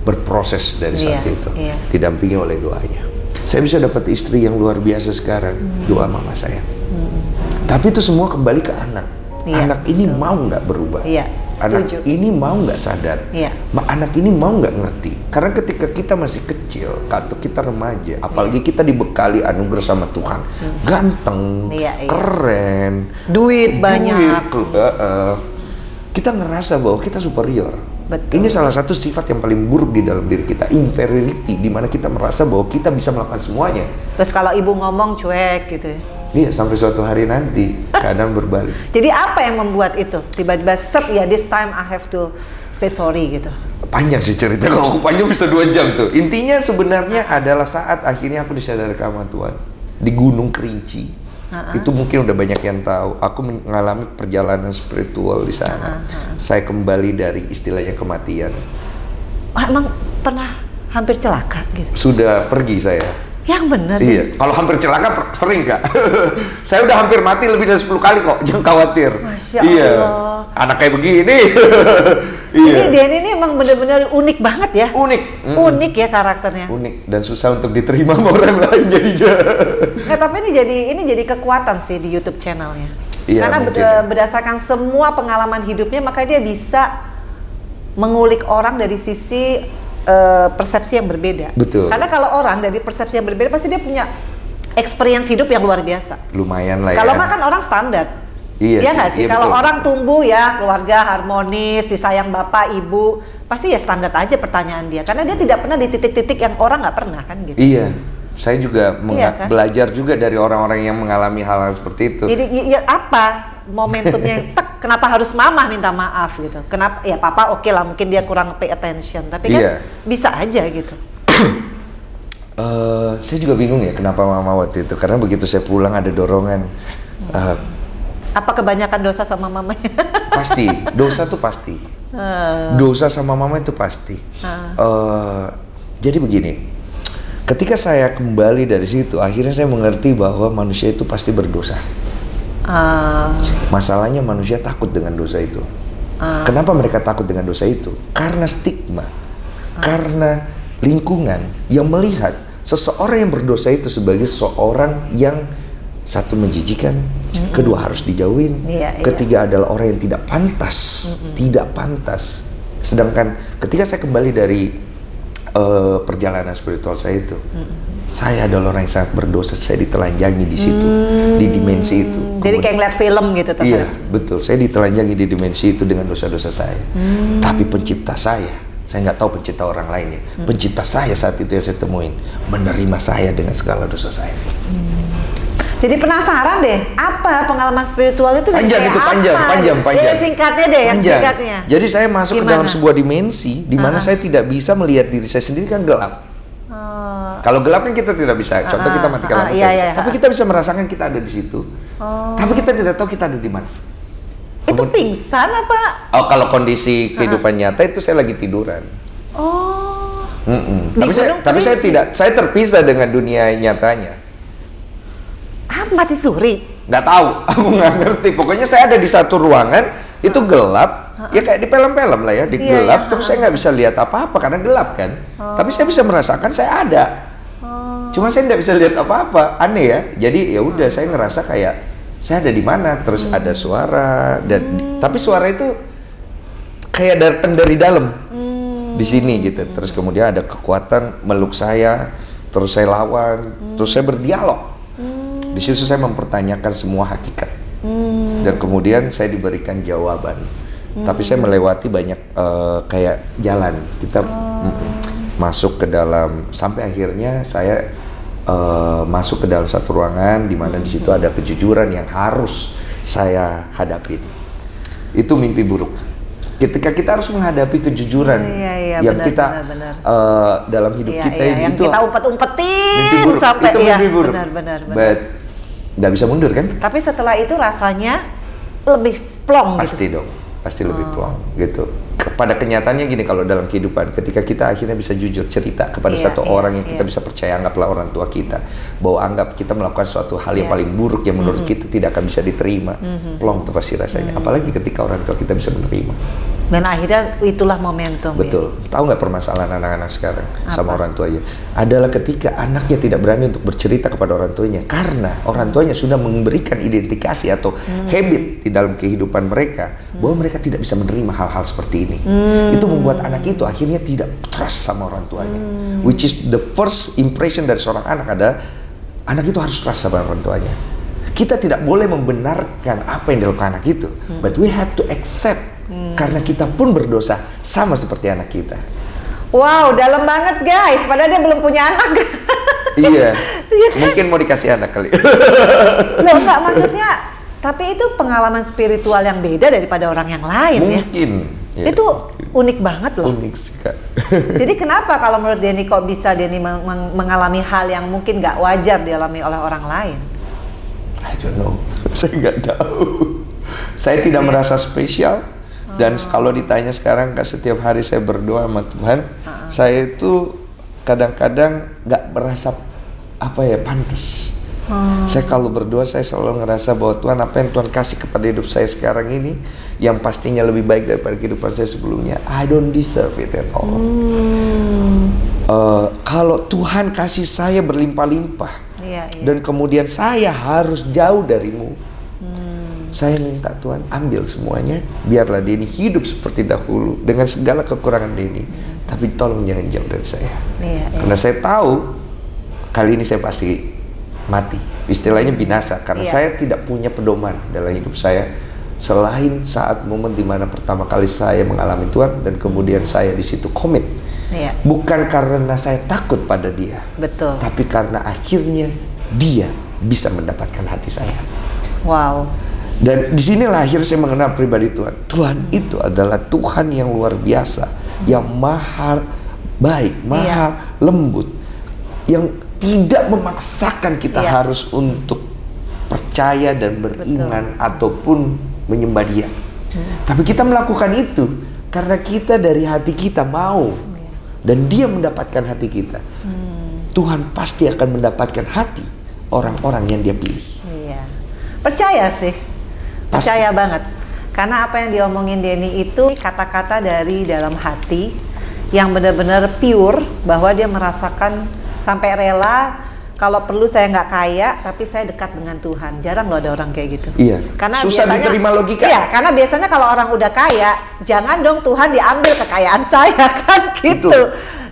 berproses dari saat itu, didampingi oleh doanya. Saya bisa dapat istri yang luar biasa sekarang, doa mama saya. Tapi itu semua kembali ke anak. Anak ini mau nggak berubah, anak ini mau nggak sadar, anak ini mau nggak ngerti. Karena ketika kita masih kecil atau kita remaja, apalagi kita dibekali anugerah sama Tuhan, ganteng, keren, duit banyak, kita ngerasa bahwa kita superior. Betul. Ini salah satu sifat yang paling buruk di dalam diri kita, inferiority, di mana kita merasa bahwa kita bisa melakukan semuanya. Terus kalau ibu ngomong cuek gitu. Iya, sampai suatu hari nanti keadaan berbalik. Jadi apa yang membuat itu? Tiba-tiba this time I have to say sorry gitu. Panjang sih cerita, kalau aku panjang bisa 2 jam tuh. Intinya sebenarnya adalah saat akhirnya aku disadarkan sama Tuhan di Gunung Kerinci. Itu mungkin udah banyak yang tahu. Aku mengalami perjalanan spiritual di sana. Saya kembali dari istilahnya kematian. Emang pernah hampir celaka gitu? Sudah pergi saya. Yang benar. Iya, kalau hampir celaka sering Kak. Saya udah hampir mati lebih dari 10 kali kok, jangan khawatir. Masya Allah. Anak kayak begini. Ini Denny ini emang bener-bener unik banget ya. Unik. Unik ya karakternya. Unik dan susah untuk diterima sama orang lain jadinya. Nggak, tapi ini jadi kekuatan sih di YouTube channelnya. Iya, karena mungkin. berdasarkan semua pengalaman hidupnya, maka dia bisa mengulik orang dari sisi persepsi yang berbeda. Betul. Karena kalau orang dari persepsi yang berbeda pasti dia punya experience hidup yang luar biasa. Lumayan lah ya. Kalau makan orang standar. Iya nggak sih? Iya, Kalau betul. orang tumbuh ya keluarga harmonis, disayang bapak ibu, pasti ya standar aja pertanyaan dia. Karena dia tidak pernah di titik-titik yang orang nggak pernah kan gitu. Iya. Saya juga Kan? belajar juga dari orang-orang yang mengalami hal-hal seperti itu. Jadi ya apa momentumnya? Kenapa harus mama minta maaf gitu? Kenapa? Ya papa oke lah, mungkin dia kurang pay attention, tapi kan bisa aja gitu. Saya juga bingung ya kenapa mama waktu itu, karena begitu saya pulang ada dorongan. Apa kebanyakan dosa sama mamanya? Pasti, dosa tuh pasti. Dosa sama mama itu pasti. Jadi begini, ketika saya kembali dari situ, akhirnya saya mengerti bahwa manusia itu pasti berdosa. Masalahnya manusia takut dengan dosa itu. Kenapa mereka takut dengan dosa itu? Karena stigma, karena lingkungan yang melihat seseorang yang berdosa itu sebagai seorang yang satu menjijikan, kedua harus dijauhin, ketiga adalah orang yang tidak pantas, tidak pantas. Sedangkan ketika saya kembali dari perjalanan spiritual saya itu, saya adalah orang yang sangat berdosa. Saya ditelanjangi di situ, di dimensi itu. Jadi kayak ngeliat film gitu teman. Iya, betul. Saya ditelanjangi di dimensi itu dengan dosa-dosa saya. Tapi pencipta saya nggak tahu pencipta orang lainnya. Pencipta saya saat itu yang saya temuin, menerima saya dengan segala dosa saya. Jadi penasaran deh, apa pengalaman spiritual itu? Panjang itu, panjang. Ya, singkatnya deh, yang singkatnya. Jadi saya masuk ke dalam sebuah dimensi di mana saya tidak bisa melihat diri saya sendiri, kan gelap. Kalau gelap kan kita tidak bisa. Contoh kita matikan lampu, iya. tapi kita bisa merasakan kita ada di situ. Tapi kita tidak tahu kita ada di mana. Itu pingsan apa? Oh, kalau kondisi kehidupan nyata itu saya lagi tiduran. Oh. Di Tapi Gunung saya Kerinci? tidak, saya terpisah dengan dunia nyatanya. Mati suri. Nggak tahu, aku nggak ngerti. Pokoknya saya ada di satu ruangan, itu gelap, ya kayak di film-film lah ya, di Iya, gelap. iya, Terus saya nggak bisa lihat apa-apa karena gelap kan. Tapi saya bisa merasakan saya ada. Cuma saya nggak bisa lihat apa-apa, aneh ya. Jadi ya udah, saya ngerasa kayak saya ada di mana. Terus ada suara, dan tapi suara itu kayak datang dari dalam, di sini gitu. Terus kemudian ada kekuatan meluk saya, terus saya lawan, terus saya berdialog. Di situ saya mempertanyakan semua hakikat, dan kemudian saya diberikan jawaban. Tapi saya melewati banyak kayak jalan. Kita masuk ke dalam, sampai akhirnya saya masuk ke dalam satu ruangan di mana di situ ada kejujuran yang harus saya hadapin. Itu mimpi buruk. Ketika kita harus menghadapi kejujuran yang benar, kita benar. Dalam hidup kita ini, yang itu kita mimpi umpet-umpetin buruk. sampai Itu mimpi buruk. benar. But nggak bisa mundur kan? Tapi setelah itu rasanya lebih plong Pasti gitu. dong, pasti lebih plong gitu. Pada kenyataannya gini, kalau dalam kehidupan, ketika kita akhirnya bisa jujur cerita kepada satu orang yang kita bisa percaya, anggaplah orang tua kita, bahwa anggap kita melakukan suatu hal yang paling buruk yang menurut kita tidak akan bisa diterima, plong tuh pasti rasanya. Apalagi ketika orang tua kita bisa menerima. Dan akhirnya itulah momentum. Betul. Tahu nggak permasalahan anak-anak sekarang sama Apa? orang tuanya? Adalah ketika anaknya tidak berani untuk bercerita kepada orang tuanya karena orang tuanya sudah memberikan identifikasi atau habit di dalam kehidupan mereka bahwa mereka tidak bisa menerima hal-hal seperti ini. Itu membuat anak itu akhirnya tidak trust sama orang tuanya. Which is the first impression dari seorang anak adalah anak itu harus trust sama orang tuanya. Kita tidak boleh membenarkan apa yang dilakukan anak itu, but we have to accept. Karena kita pun berdosa sama seperti anak kita. Wow, dalam banget guys. Padahal dia belum punya anak. Iya. Mungkin mau dikasih anak kali. Loh enggak, maksudnya. Tapi itu pengalaman spiritual yang beda daripada orang yang lain ya. Mungkin. Ya, Itu unik banget loh. unik sih Kak. Jadi kenapa kalau menurut Denny kok bisa Denny mengalami hal yang mungkin nggak wajar dialami oleh orang lain? I don't know. Saya nggak tahu. Saya tidak merasa spesial. Dan kalau ditanya sekarang, Kak, setiap hari saya berdoa sama Tuhan, saya itu kadang-kadang nggak merasa pantas. Saya kalau berdoa, saya selalu ngerasa bahwa Tuhan, apa yang Tuhan kasih kepada hidup saya sekarang ini, yang pastinya lebih baik daripada kehidupan saya sebelumnya, I don't deserve it at all. Kalau Tuhan kasih saya berlimpah-limpah, dan kemudian saya harus jauh darimu, saya minta Tuhan ambil semuanya, biarlah Denny hidup seperti dahulu dengan segala kekurangan Denny, tapi tolong jangan jauh dari saya. Karena saya tahu kali ini saya pasti mati, istilahnya binasa, karena saya tidak punya pedoman dalam hidup saya selain saat momen dimana pertama kali saya mengalami Tuhan dan kemudian saya di situ komit. Bukan karena saya takut pada Dia, Betul. tapi karena akhirnya Dia bisa mendapatkan hati saya. Wow. Dan disinilah akhirnya saya mengenal pribadi Tuhan. Tuhan itu adalah Tuhan yang luar biasa, yang maha baik, maha lembut, yang tidak memaksakan kita harus untuk percaya dan beriman ataupun menyembah Dia. Tapi kita melakukan itu karena kita dari hati kita mau, dan Dia mendapatkan hati kita. Tuhan pasti akan mendapatkan hati orang-orang yang Dia pilih. Percaya sih. Percaya banget. Karena apa yang diomongin Denny itu kata-kata dari dalam hati yang benar-benar pure, bahwa dia merasakan sampai rela kalau perlu saya nggak kaya tapi saya dekat dengan Tuhan. Jarang loh ada orang kayak gitu. Iya. Karena susah biasanya, diterima logika. Iya, karena biasanya kalau orang udah kaya, jangan dong Tuhan diambil kekayaan saya kan gitu.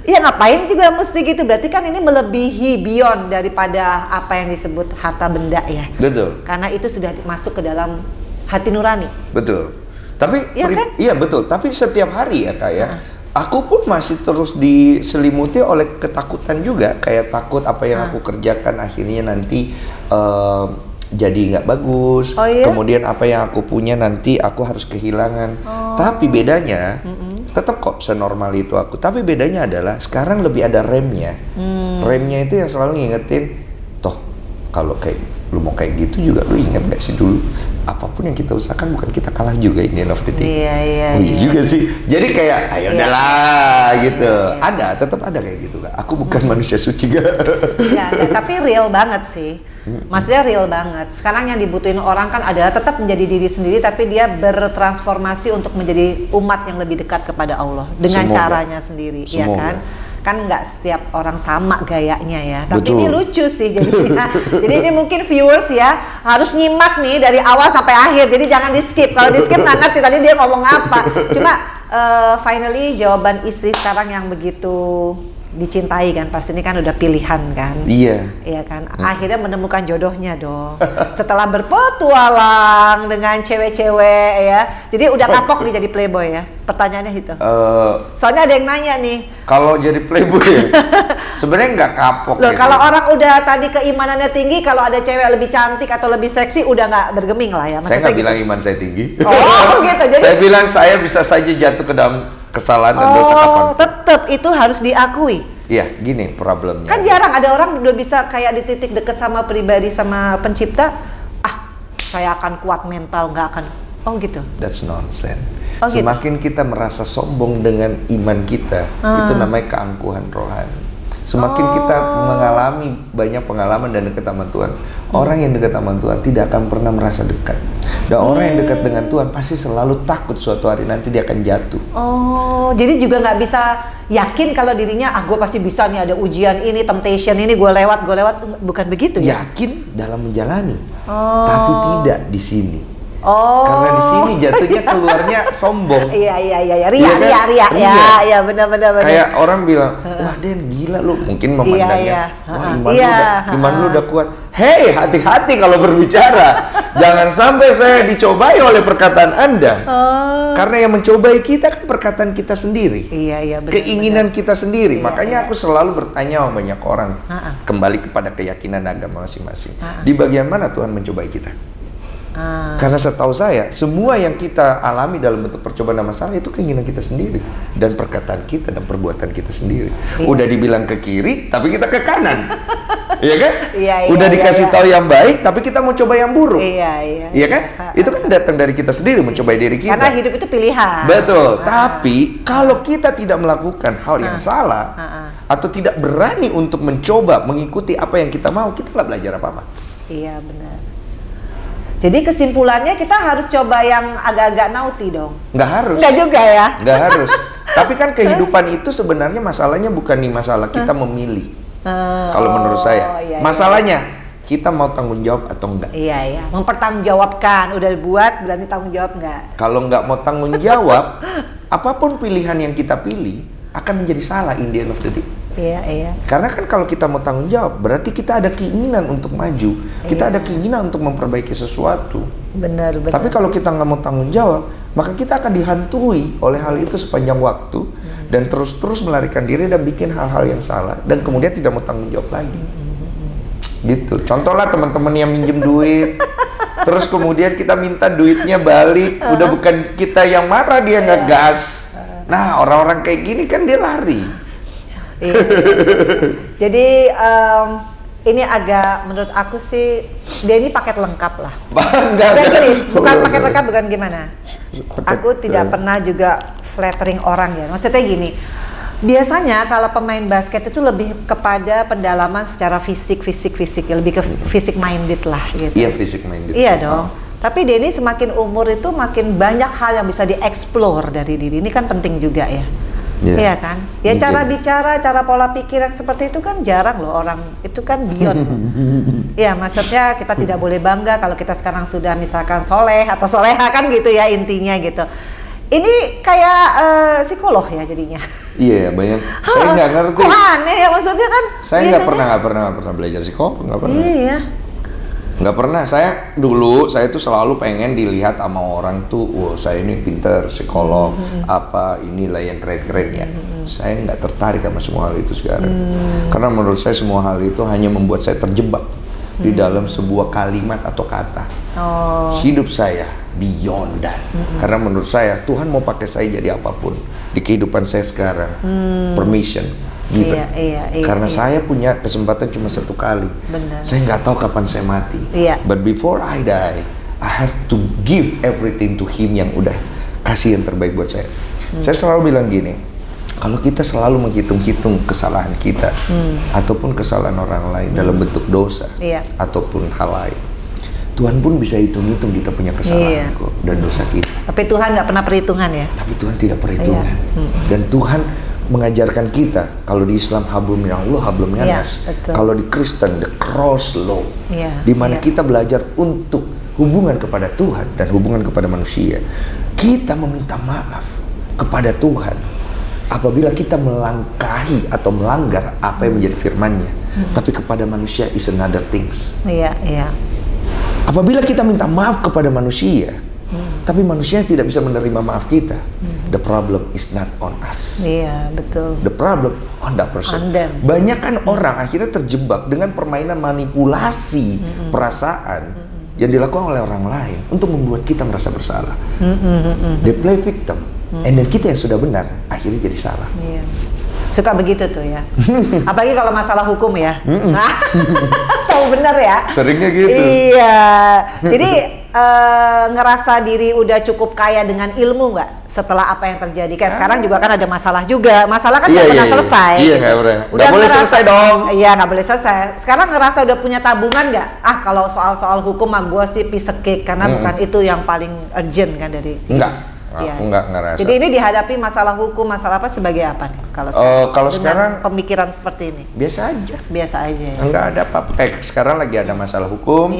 Iya, ngapain juga mesti gitu. Berarti kan ini melebihi beyond daripada apa yang disebut harta benda ya. Betul. Karena itu sudah masuk ke dalam hati nurani. Betul. Tapi iya betul. Tapi setiap hari ya Kak ya, aku pun masih terus diselimuti oleh ketakutan juga. Kayak takut apa yang aku kerjakan akhirnya nanti jadi nggak bagus. Kemudian apa yang aku punya nanti aku harus kehilangan. Tapi bedanya tetap kok senormal itu aku. Tapi bedanya adalah sekarang lebih ada remnya. Remnya itu yang selalu ngingetin, toh kalau kayak lu mau kayak gitu juga lu ingat gak sih dulu apapun yang kita usahakan bukan kita kalah juga in the end of the day. Iya. Oh iya juga sih. Jadi kayak ayo udahlah gitu. Ada, tetap ada kayak gitu Kak. Aku bukan manusia suci Kak. Ya, tapi real banget sih. Maksudnya real banget. Sekarang yang dibutuhin orang kan adalah tetap menjadi diri sendiri, tapi dia bertransformasi untuk menjadi umat yang lebih dekat kepada Allah dengan caranya sendiri, ya kan? Kan nggak setiap orang sama gayanya ya. Tapi ini lucu sih jadinya. Jadi ini mungkin viewers ya harus nyimak nih dari awal sampai akhir. Jadi jangan di skip. Kalau di skip nggak ngerti tadi dia ngomong apa. Cuma finally jawaban istri sekarang yang begitu dicintai kan, pasti ini kan udah pilihan kan. Iya kan, akhirnya menemukan jodohnya dong. Setelah berpetualang dengan cewek-cewek ya, jadi udah kapok nih jadi playboy ya. Pertanyaannya itu. Soalnya ada yang nanya nih. Kalau jadi playboy ya, sebenarnya nggak kapok. Loh, kalau orang udah tadi keimanannya tinggi, kalau ada cewek lebih cantik atau lebih seksi, udah nggak bergeming lah ya. Maksudnya saya nggak bilang iman saya tinggi. Oh gitu. Jadi saya bilang saya bisa saja jatuh ke dalam kesalahan dan dosa kapan. Tetap itu harus diakui. Iya, gini problemnya. Kan jarang ada orang udah bisa kayak di titik deket sama pribadi sama pencipta, saya akan kuat mental, nggak akan. Oh gitu. That's nonsense. Oh, Semakin kita merasa sombong dengan iman kita, itu namanya keangkuhan rohani. Semakin kita mengalami banyak pengalaman dan dekat sama Tuhan, orang yang dekat sama Tuhan tidak akan pernah merasa dekat. Dan orang yang dekat dengan Tuhan pasti selalu takut suatu hari nanti dia akan jatuh. Oh, jadi juga nggak bisa yakin kalau dirinya, gue pasti bisa nih, ada ujian ini, temptation ini, gue lewat, bukan begitu ya? Yakin dalam menjalani, tapi tidak di sini. Karena di sini jatuhnya keluarnya sombong. Iya. Ria. Ya, benar. Kayak orang bilang, wah Den gila lu, mungkin memandangnya, wah iman lu udah kuat. Hei, hati-hati kalau berbicara. Jangan sampai saya dicobai oleh perkataan Anda. Karena yang mencobai kita kan perkataan kita sendiri. Iya, benar. Keinginan kita sendiri. Makanya aku selalu bertanya sama banyak orang, kembali kepada keyakinan agama masing-masing. Di bagian mana Tuhan mencobai kita? Karena setahu saya, semua yang kita alami dalam bentuk percobaan dan masalah itu keinginan kita sendiri dan perkataan kita dan perbuatan kita sendiri. Udah dibilang ke kiri, tapi kita ke kanan, iya kan? Udah dikasih tahu yang baik, tapi kita mau coba yang buruk, iya kan? Itu kan datang dari kita sendiri, mencobai diri kita. Karena hidup itu pilihan. Betul. Tapi kalau kita tidak melakukan hal yang salah atau tidak berani untuk mencoba mengikuti apa yang kita mau, kita nggak belajar apa-apa. Iya benar. Jadi kesimpulannya kita harus coba yang agak-agak naughty dong? Nggak harus. Nggak juga ya? Nggak harus. Tapi kan kehidupan itu sebenarnya masalahnya bukan nih masalah kita memilih. Kalau menurut saya. Masalahnya kita mau tanggung jawab atau enggak. Iya. Mempertanggungjawabkan. Udah buat, berarti tanggung jawab enggak? Kalau nggak mau tanggung jawab, apapun pilihan yang kita pilih akan menjadi salah in the end of the day. Iya. Karena kan kalau kita mau tanggung jawab, berarti kita ada keinginan untuk maju. Kita ada keinginan untuk memperbaiki sesuatu. Benar. Tapi kalau kita nggak mau tanggung jawab, maka kita akan dihantui oleh hal itu sepanjang waktu. Dan terus melarikan diri dan bikin hal-hal yang salah. Dan kemudian tidak mau tanggung jawab lagi. Gitu. Contohlah teman-teman yang minjem duit. Terus kemudian kita minta duitnya balik. Udah bukan kita yang marah, dia ngegas. Nah, orang-orang kayak gini kan dia lari. Jadi ini agak menurut aku sih dia ini paket lengkap lah. Bukan paket lengkap, bukan gimana? Aku tidak pernah juga flattering orang ya. Maksudnya gini, biasanya kalau pemain basket itu lebih kepada pendalaman secara fisik ya, lebih ke fisik minded lah gitu. Iya, fisik minded. Iya dong. Tapi Denny semakin umur itu makin banyak hal yang bisa dieksplor dari diri. Ini kan penting juga ya. Iya kan? Ya mungkin. Cara bicara, cara pola pikir yang seperti itu kan jarang loh orang. Itu kan beyond. Ya maksudnya kita tidak boleh bangga kalau kita sekarang sudah misalkan soleh atau soleha kan gitu ya intinya gitu. Ini kayak psikolog ya jadinya. Iya banyak. Saya nggak ngerti. Kok aneh ya maksudnya kan? Saya nggak pernah belajar psikolog, nggak pernah. Iya. Nggak pernah. Saya tuh selalu pengen dilihat sama orang tuh, wah saya ini pinter psikolog, apa inilah yang keren-keren ya. Saya nggak tertarik sama semua hal itu sekarang. Karena menurut saya semua hal itu hanya membuat saya terjebak di dalam sebuah kalimat atau kata. Hidup saya beyond that. Karena menurut saya Tuhan mau pakai saya jadi apapun di kehidupan saya sekarang. Permission. Gitu. Iya, karena saya punya kesempatan cuma satu kali. Benar. Saya nggak tahu kapan saya mati. Iya. But before I die, I have to give everything to him yang udah kasih yang terbaik buat saya. Saya selalu bilang gini, kalau kita selalu menghitung-hitung kesalahan kita ataupun kesalahan orang lain dalam bentuk dosa ataupun hal lain, Tuhan pun bisa hitung-hitung kita punya kesalahan kok dan dosa kita. Tapi Tuhan nggak pernah perhitungan ya? Tapi Tuhan tidak perhitungan. Dan Tuhan mengajarkan kita, kalau di Islam hablum minallah hablum minannas, kalau di Kristen the cross law, di mana kita belajar untuk hubungan kepada Tuhan dan hubungan kepada manusia. Kita meminta maaf kepada Tuhan apabila kita melangkahi atau melanggar apa yang menjadi firman-Nya. Tapi kepada manusia is another things. Apabila kita minta maaf kepada manusia, tapi manusia tidak bisa menerima maaf kita, the problem is not on us. Iya, betul. The problem on that person. Banyak kan orang akhirnya terjebak dengan permainan manipulasi perasaan yang dilakukan oleh orang lain untuk membuat kita merasa bersalah. They play victim, and then kita yang sudah benar akhirnya jadi salah. Suka begitu tuh ya. Apalagi kalau masalah hukum ya. Tahu benar ya. Seringnya gitu. Iya. Jadi ngerasa diri udah cukup kaya dengan ilmu nggak setelah apa yang terjadi? Kayak sekarang juga kan ada masalah juga. Masalah kan nggak pernah selesai. Iya, nggak pernah. Nggak boleh selesai dong. Iya, nggak boleh selesai. Sekarang ngerasa udah punya tabungan nggak? Kalau soal hukum mah gue sih piece of cake karena bukan itu yang paling urgent kan dari. Enggak. Aku nggak ngerasa. Jadi ini dihadapi masalah hukum, masalah apa sebagai apa nih? Kalau sekarang pemikiran seperti ini? Biasa aja. Biasa aja ya? Enggak ada apa-apa. Sekarang lagi ada masalah hukum.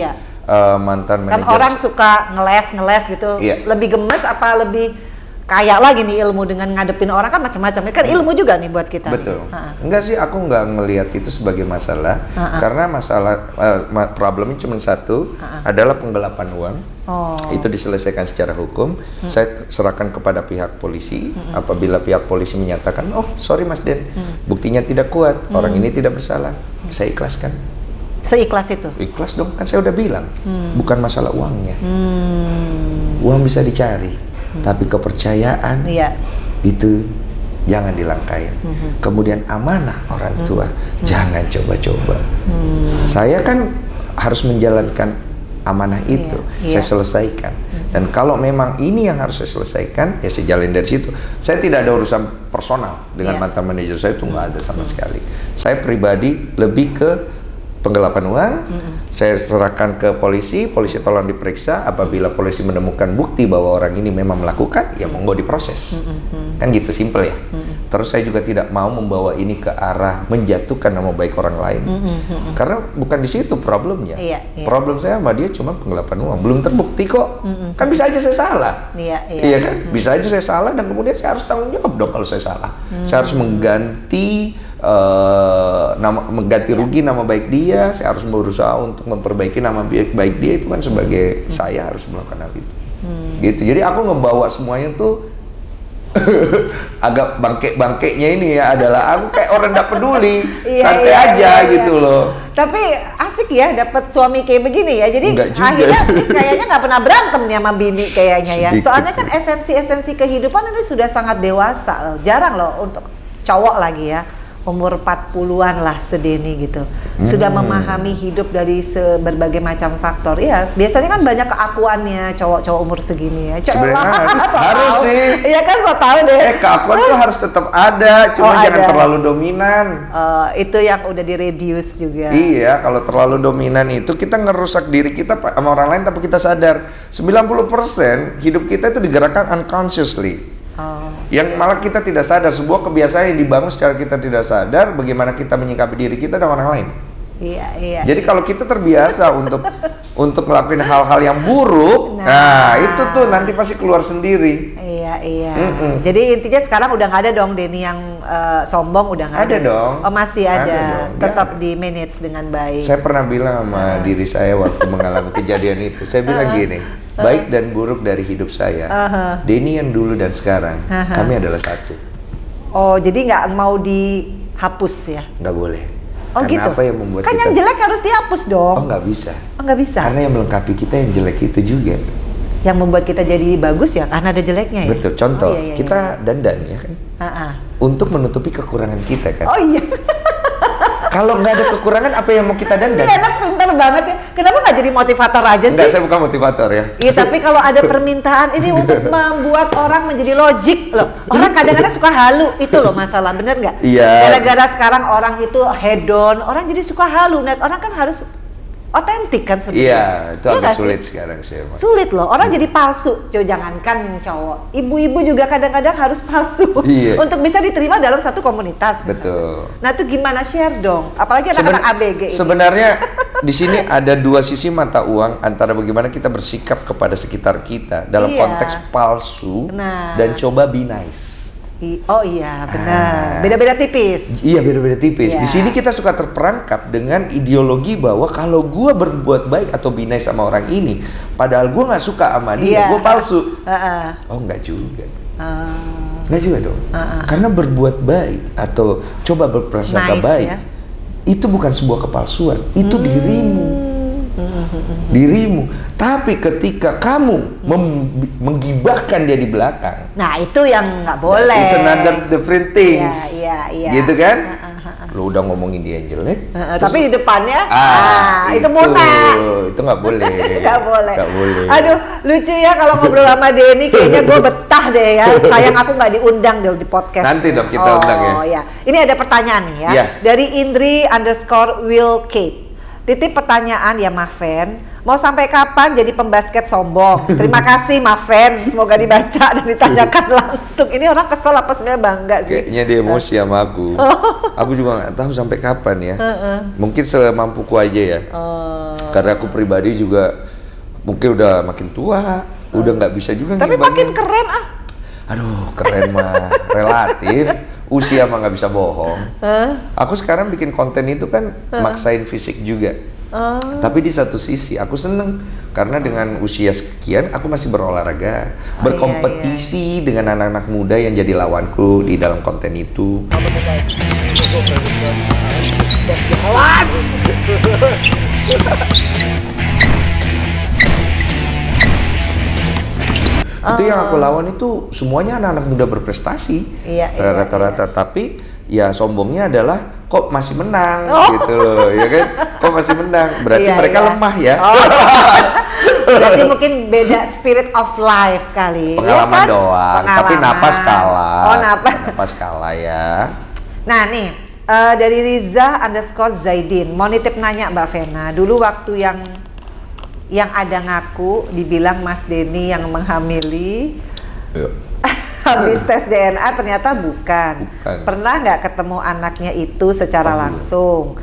Mantan manajer. Kan orang suka ngeles gitu. Lebih gemes apa lebih kaya lagi nih ilmu dengan ngadepin orang kan macam-macam. Ini kan ilmu juga nih buat kita. Betul. Enggak sih, aku nggak ngelihat itu sebagai masalah. Karena masalah problemnya cuma satu, adalah penggelapan uang. Itu diselesaikan secara hukum. Saya serahkan kepada pihak polisi. Apabila pihak polisi menyatakan, oh sorry Mas Den, buktinya tidak kuat, orang ini tidak bersalah, saya ikhlaskan. Seikhlas itu? Ikhlas dong, kan saya udah bilang, bukan masalah uangnya. Uang bisa dicari, tapi kepercayaan itu jangan dilangkain. Kemudian amanah orang tua, jangan coba-coba. Saya kan harus menjalankan amanah itu, saya selesaikan. Dan kalau memang ini yang harus saya selesaikan, ya saya jalin dari situ. Saya tidak ada urusan personal dengan mantan manajer saya, itu nggak ada sama sekali. Saya pribadi lebih ke penggelapan uang, saya serahkan ke polisi tolong diperiksa. Apabila polisi menemukan bukti bahwa orang ini memang melakukan, ya monggo diproses. Kan gitu, simple ya. Terus saya juga tidak mau membawa ini ke arah menjatuhkan nama baik orang lain. Karena bukan di situ problemnya. Problem saya sama dia cuma penggelapan uang, belum terbukti kok. Kan bisa aja saya salah. Iya kan? Bisa aja saya salah dan kemudian saya harus tanggung jawab dong kalau saya salah. Saya harus mengganti mengganti rugi nama baik dia. Saya harus berusaha untuk memperbaiki nama baik dia. Itu kan sebagai saya harus melakukan hal itu. Gitu. Jadi aku ngebawa semuanya tuh agak bangke-bangkenya ini ya, adalah aku kayak orang nggak peduli, santai aja gitu loh. Tapi asik ya dapat suami kayak begini ya. Jadi akhirnya kayaknya nggak pernah berantem nih sama bini kayaknya ya. Soalnya kan esensi kehidupan ini sudah sangat dewasa loh. Jarang loh untuk cowok lagi ya. Umur 40-an lah sedeni gitu. Sudah memahami hidup dari berbagai macam faktor. Iya, biasanya kan banyak keakuannya cowok-cowok umur segini ya. Sebenarnya harus sih. Iya kan, so tau deh. Keakuan tuh harus tetap ada, cuma jangan terlalu dominan. Itu yang udah di-reduce juga. Iya, kalau terlalu dominan itu kita ngerusak diri kita sama orang lain tanpa kita sadar. 90% hidup kita itu digerakkan unconsciously. Yang malah kita tidak sadar, sebuah kebiasaan yang dibangun secara kita tidak sadar, bagaimana kita menyikapi diri kita dan orang lain. Iya. Jadi kalau kita terbiasa untuk ngelakuin hal-hal yang buruk, nah itu tuh nanti pasti keluar sendiri. Iya. Jadi intinya sekarang udah nggak ada dong Denny yang sombong, udah nggak ada. Ada dong. Oh masih ada. Dong. Tetap di manage dengan baik. Saya pernah bilang sama diri saya waktu mengalami kejadian itu, saya bilang gini, baik dan buruk dari hidup saya, Denny yang dulu dan sekarang, kami adalah satu. Oh, jadi nggak mau dihapus ya? Nggak boleh. Oh karena gitu? Apa yang membuat kan kita... yang jelek harus dihapus dong. Oh nggak bisa. Oh nggak bisa? Karena yang melengkapi kita yang jelek itu juga. Yang membuat kita jadi bagus ya karena ada jeleknya ya? Betul, contoh, kita dandan ya kan? Untuk menutupi kekurangan kita kan? Oh iya. Kalau nggak ada kekurangan, apa yang mau kita dandan? Ini anak pintar banget ya. Kenapa nggak jadi motivator aja sih? Enggak, saya bukan motivator ya. Iya, tapi kalau ada permintaan ini untuk membuat orang menjadi logik loh. Orang kadang-kadang suka halu, itu loh masalah, bener nggak? Iya. Gara-gara sekarang orang itu hedon, orang jadi suka halu. Nah, orang kan harus otentik kan sebenarnya. Iya, itu Iya agak nggak sih? sulit sekarang sih emang. Sulit loh, orang jadi palsu. Jangankan cowok, ibu-ibu juga kadang-kadang harus palsu Iya. untuk bisa diterima dalam satu komunitas. Misalnya. Betul. Nah itu gimana, share dong, apalagi anak-anak ABG ini. Sebenarnya di sini ada dua sisi mata uang antara bagaimana kita bersikap kepada sekitar kita dalam Iya. konteks palsu Nah. dan coba be nice. Oh iya, benar. Beda-beda tipis. Iya, beda-beda tipis. Iya. Di sini kita suka terperangkap dengan ideologi bahwa kalau gua berbuat baik atau be nice sama orang ini, padahal gua nggak suka sama dia, Iya. gua palsu. Heeh. Oh, nggak juga. Ah. Nggak juga dong. Karena berbuat baik atau coba berprasangka Nice, baik, ya. itu bukan sebuah kepalsuan, itu dirimu. Dirimu. Tapi ketika kamu menggibahkan dia di belakang, Nah itu yang nggak boleh. it's another different things. Iya. Gitu kan? Lu udah ngomongin dia yang jelek, terus Tapi di depannya, itu itu muna. Itu nggak boleh. Nggak boleh. Nggak boleh. Aduh, lucu ya kalau ngobrol sama Denny. Kayaknya gue betah deh ya. Sayang aku nggak diundang deh di podcast. Nanti dong kita undang ya. Oh ya. Ini ada pertanyaan nih ya. Iya. Dari Indri_Will Kate. Titip pertanyaan ya Maven. Mau sampai kapan jadi pembasket sombong? Terima kasih Maven. Semoga dibaca dan ditanyakan langsung. Ini orang kesel apa sebenarnya bangga sih? Kayaknya dia emosi sama aku. Aku juga nggak tahu sampai kapan ya. Mungkin semampuku aja ya. Karena aku pribadi juga mungkin udah makin tua, udah nggak bisa juga. Tapi ngimbangin. makin keren ah. Aduh, keren mah relatif. Usia mah nggak bisa bohong. Aku sekarang bikin konten itu kan maksain fisik juga. Tapi di satu sisi aku seneng karena dengan usia sekian aku masih berolahraga, berkompetisi dengan anak-anak muda yang jadi lawanku di dalam konten itu. Itu yang aku lawan itu semuanya anak-anak muda berprestasi. Iya, Rata-rata, tapi ya sombongnya adalah kok masih menang gitu loh, ya kan? Kok masih menang? Berarti mereka lemah ya. Berarti mungkin beda spirit of life kali. Pengalaman ya kan? doang, tapi napas kalah. Oh, napas kalah ya. Nah nih, dari Riza_Zaidin, mau nitip nanya Mbak Vena. Dulu waktu yang ada ngaku dibilang Mas Denny yang menghamili, habis tes DNA ternyata bukan. Pernah nggak ketemu anaknya itu secara langsung?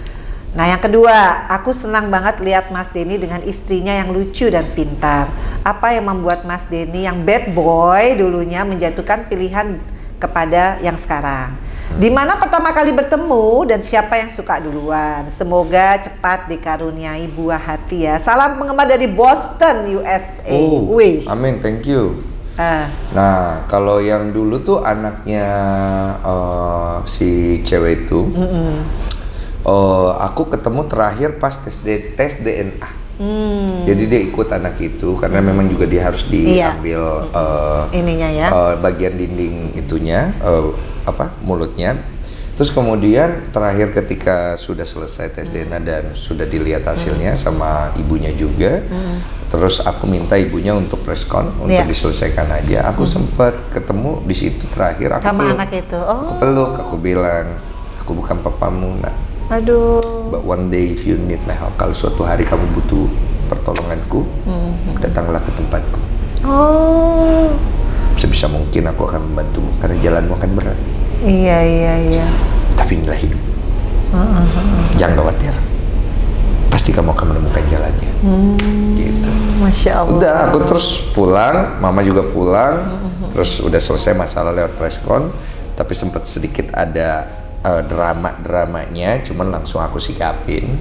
Nah yang kedua, aku senang banget lihat Mas Denny dengan istrinya yang lucu dan pintar. Apa yang membuat Mas Denny yang bad boy dulunya menjatuhkan pilihan kepada yang sekarang? Di mana pertama kali bertemu dan siapa yang suka duluan? Semoga cepat dikaruniai buah hati ya. Salam penggemar dari Boston, USA. Wih. Amin, thank you. Nah, kalau yang dulu tuh anaknya si cewek itu, aku ketemu terakhir pas tes DNA. Jadi dia ikut anak itu karena memang juga dia harus diambil ininya ya, bagian dinding itunya, mulutnya. Terus kemudian terakhir ketika sudah selesai tes DNA dan sudah dilihat hasilnya sama ibunya juga, terus aku minta ibunya untuk preskon untuk diselesaikan aja. Aku sempat ketemu di situ terakhir. Aku sama peluk, anak itu. Aku peluk, aku bilang, aku bukan papamu, nak. Aduh. But one day if you need my help, kalau suatu hari kamu butuh pertolonganku, datanglah ke tempatku. Sebisa mungkin aku akan membantumu karena jalanmu akan berat. Iya. Tapi inilah hidup. Jangan khawatir. Pasti kamu akan menemukan jalannya. Gitu. Masya Allah. Udah, aku terus pulang, mama juga pulang. Terus udah selesai masalah lewat preskon. Tapi sempat sedikit ada drama-dramanya, cuman langsung aku sikapin.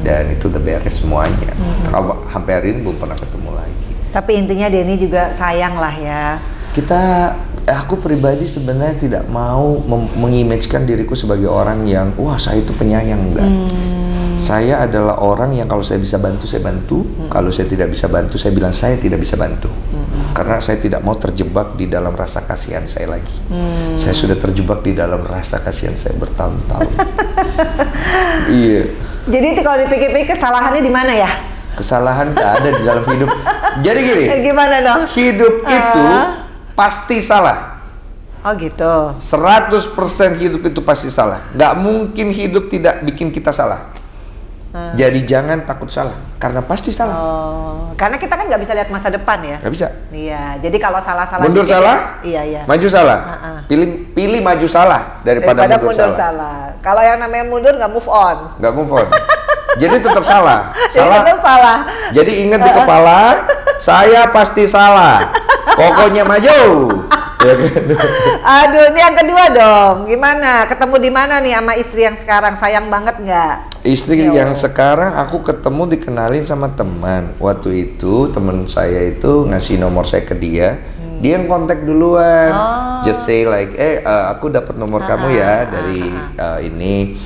Dan itu udah beres semuanya. Kalau sampai hari ini belum pernah ketemu lagi. Tapi intinya Denny juga sayang lah ya. Aku pribadi sebenarnya tidak mau mengimagekan diriku sebagai orang yang wah saya itu penyayang, enggak. Saya adalah orang yang kalau saya bisa bantu saya bantu, kalau saya tidak bisa bantu saya bilang saya tidak bisa bantu. Karena saya tidak mau terjebak di dalam rasa kasihan saya lagi. Saya sudah terjebak di dalam rasa kasihan saya bertahun-tahun. Iya. Jadi itu kalau dipikir-pikir kesalahannya di mana ya? Kesalahan gak ada di dalam hidup. Jadi gini. Gimana dong? Hidup itu pasti salah. Oh gitu. 100% hidup itu pasti salah. Gak mungkin hidup tidak bikin kita salah. Jadi jangan takut salah, karena pasti salah. Karena kita kan nggak bisa lihat masa depan ya. Gak bisa. Iya, jadi kalau salah-salah Mundur dikit, salah, iya. maju salah. Pilih maju salah daripada mundur salah. Kalau yang namanya mundur nggak move on. Nggak move on. Jadi tetap salah. Jadi tetap salah. Jadi ingat di kepala, saya pasti salah. Pokoknya maju. Ya kan? Aduh, ini yang kedua dong. Gimana? Ketemu di mana nih sama istri yang sekarang? Sayang banget nggak? Istri yang sekarang aku ketemu dikenalin sama teman. Waktu itu teman saya itu ngasih nomor saya ke dia. Dia yang kontak duluan. Just say like, aku dapat nomor kamu ya dari ini.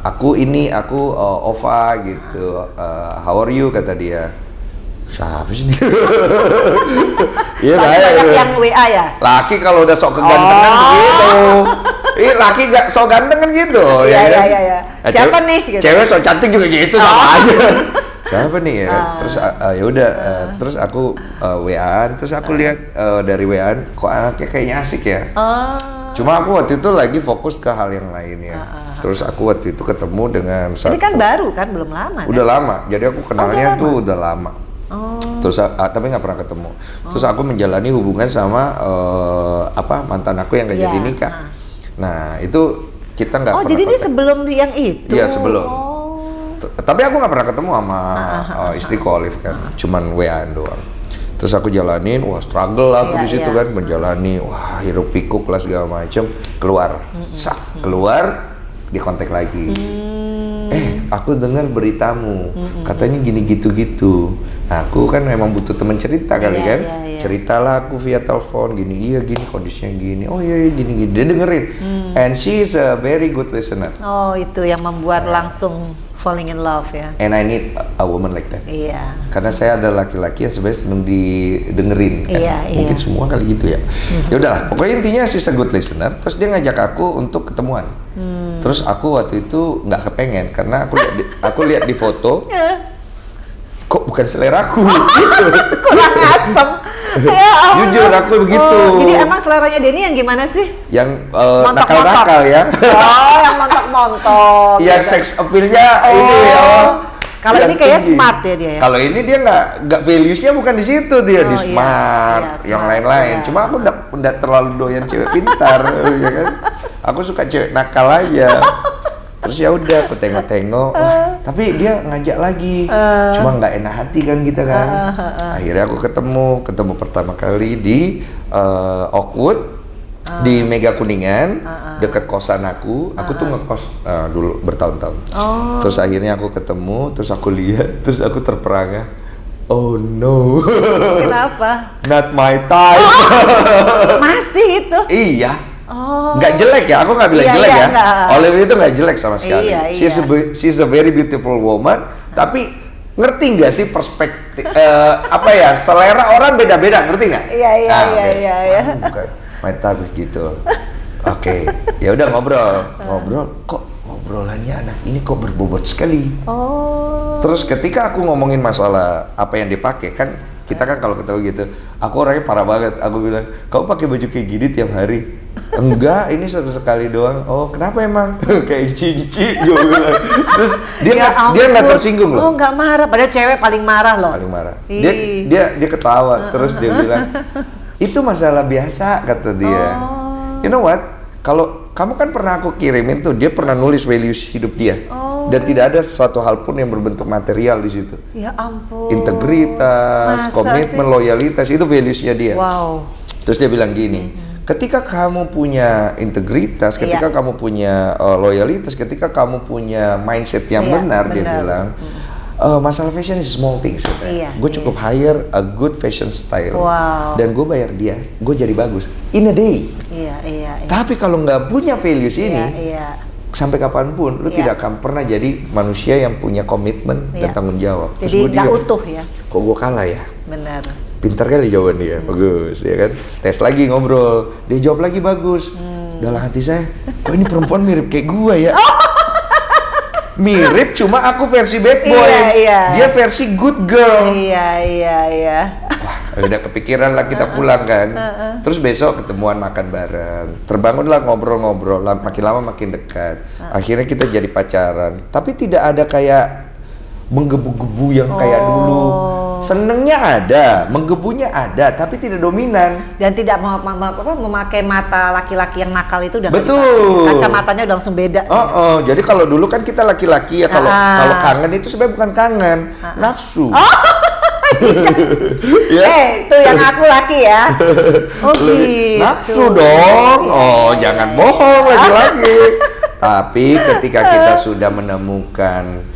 Aku Ova gitu. How are you, kata dia. Siapa sih dia? Iya, banyak yang WA ya? Laki kalau udah sok kegantengan gitu. Laki gak sok ganteng kan gitu. Iya. Siapa nih? Gitu. Cewek sok cantik juga gitu sama aja. Siapa nih ya? Terus ya udah, terus aku WA-an, terus aku lihat dari WA-an kok anaknya kayaknya asik ya. Cuma aku waktu itu lagi fokus ke hal yang lain ya. Terus aku waktu itu ketemu dengan satu. Ini kan baru kan, belum lama. Udah kan? lama. Jadi aku kenalnya tuh udah lama. Terus tapi nggak pernah ketemu. Terus aku menjalani hubungan sama mantan aku yang nggak jadi nikah. Nah itu kita nggak pernah. Jadi ini sebelum yang itu? Iya sebelum. Tapi aku nggak pernah ketemu sama istriku Olive kan. Cuman WA-an doang. Terus aku jalanin, wah struggle aku di situ kan, menjalani, wah hiruk pikuk lah segala macem. Keluar, keluar, di kontak lagi. Aku dengar beritamu, katanya gini gitu-gitu. Nah, aku kan memang butuh teman cerita kali kan. Ceritalah aku via telepon, gini, iya gini kondisinya gini. Oh iya gini. Dia dengerin. And she is a very good listener. Oh, itu yang membuat langsung falling in love ya. And I need a woman like that. Iya. Karena saya ada laki-laki yang sebenarnya seneng didengerin kan. Mungkin iya. semua kali gitu ya. Ya udahlah, pokoknya intinya she's a good listener. Terus dia ngajak aku untuk ketemuan. Terus aku waktu itu nggak kepengen karena aku lihat di foto. Kok bukan seleraku gitu. Kurang asem. Ya Allah. Jujur aku begitu. Jadi emang seleranya Denny yang gimana sih? Yang Montok-montok. nakal-nakal ya. Yang montok-montok. Yang gitu. sex appeal-nya ini ya. Kalau ini kayaknya smart ya dia ya. Kalau ini dia nggak values-nya bukan di situ, dia di smart, yang lain-lain. Cuma aku nggak terlalu doyan cewek pintar, ya kan. Aku suka cewek nakal aja. Terus ya udah aku tengok-tengok, tapi dia ngajak lagi. Cuma nggak enak hati kan kita kan. Akhirnya aku ketemu pertama kali di Oakwood. Di Mega Kuningan, deket kosan aku tuh ngekos dulu bertahun-tahun. Terus akhirnya aku ketemu, terus aku lihat, terus aku terperangah. Oh no. Kenapa? Not my type. Masih itu? Iya. Nggak jelek ya, aku nggak bilang jelek ya. Olive itu nggak jelek sama sekali. She's a very beautiful woman, tapi ngerti nggak sih perspektif selera orang beda-beda, ngerti nggak? Iya. Bukan my type gitu. Oke, ya udah ngobrol. Kok ngobrolannya anak ini kok berbobot sekali. Terus ketika aku ngomongin masalah apa yang dipakai kan, kita kan kalau ketemu gitu, aku orangnya parah banget. Aku bilang, kamu pakai baju kayak gini tiap hari? Enggak, ini satu sekali doang. Oh, kenapa emang? Kayak cincin, gue bilang. Terus dia nggak tersinggung loh. Oh, nggak marah. Padahal cewek paling marah loh. Paling marah. Dia ketawa. Terus dia bilang, itu masalah biasa, kata dia. You know what? Kalau kamu kan pernah aku kirimin tuh, dia pernah nulis values hidup dia. Dan tidak ada satu hal pun yang berbentuk material di situ. Ya ampun. Integritas, komitmen, loyalitas, itu valuesnya dia. Wow. Terus dia bilang gini, ketika kamu punya integritas, ketika kamu punya loyalitas, ketika kamu punya mindset yang benar, dia bilang, masalah fashion is small things. Gue cukup hire a good fashion style, dan gue bayar dia, gue jadi bagus in a day. Tapi kalau nggak punya values ini, sampai kapanpun lu tidak akan pernah jadi manusia yang punya komitmen dan tanggung jawab. Jadi nggak utuh ya. Kok gue kalah ya? Benar. pintar kali jawaban dia, bagus ya kan. Tes lagi ngobrol, dia jawab lagi bagus. Dalam hati saya, kok ini perempuan mirip kayak gua ya? Mirip, cuma aku versi bad boy, dia versi good girl. Iya. Wah, udah kepikiran lah kita pulang kan. Terus besok ketemuan makan bareng. Terbangunlah ngobrol-ngobrol, makin lama makin dekat. Akhirnya kita jadi pacaran. Tapi tidak ada kayak menggebu-gebu yang kayak dulu. Senengnya ada, menggebunya ada, tapi tidak dominan. Dan tidak memakai mata laki-laki yang nakal itu udah Betul. Kacamatanya udah langsung beda. Jadi kalau dulu kan kita laki-laki ya, kalau kangen itu sebenarnya bukan kangen, nafsu. Itu yang aku laki ya. Gitu. Nafsu dong. Jangan bohong lagi-lagi. Tapi ketika kita sudah menemukan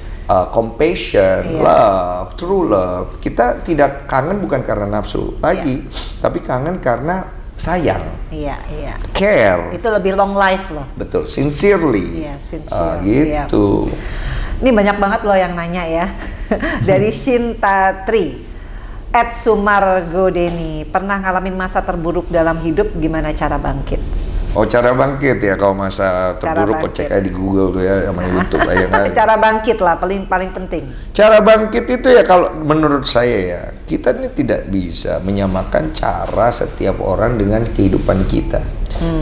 compassion, love, true love, kita tidak kangen bukan karena nafsu lagi, tapi kangen karena sayang. Iya. Care. Itu lebih long life loh. Betul, sincerely. Iya, sincere. Gitu. Ini banyak banget loh yang nanya ya. Dari Shinta Tri. Ed Sumargodeni, pernah ngalamin masa terburuk dalam hidup, gimana cara bangkit? Cara bangkit ya, kalau masa terburuk kok cek aja di Google tuh ya, sama YouTube aja kan. Cara bangkit lah, paling penting. Cara bangkit itu ya, kalau menurut saya ya, kita ini tidak bisa menyamakan cara setiap orang dengan kehidupan kita.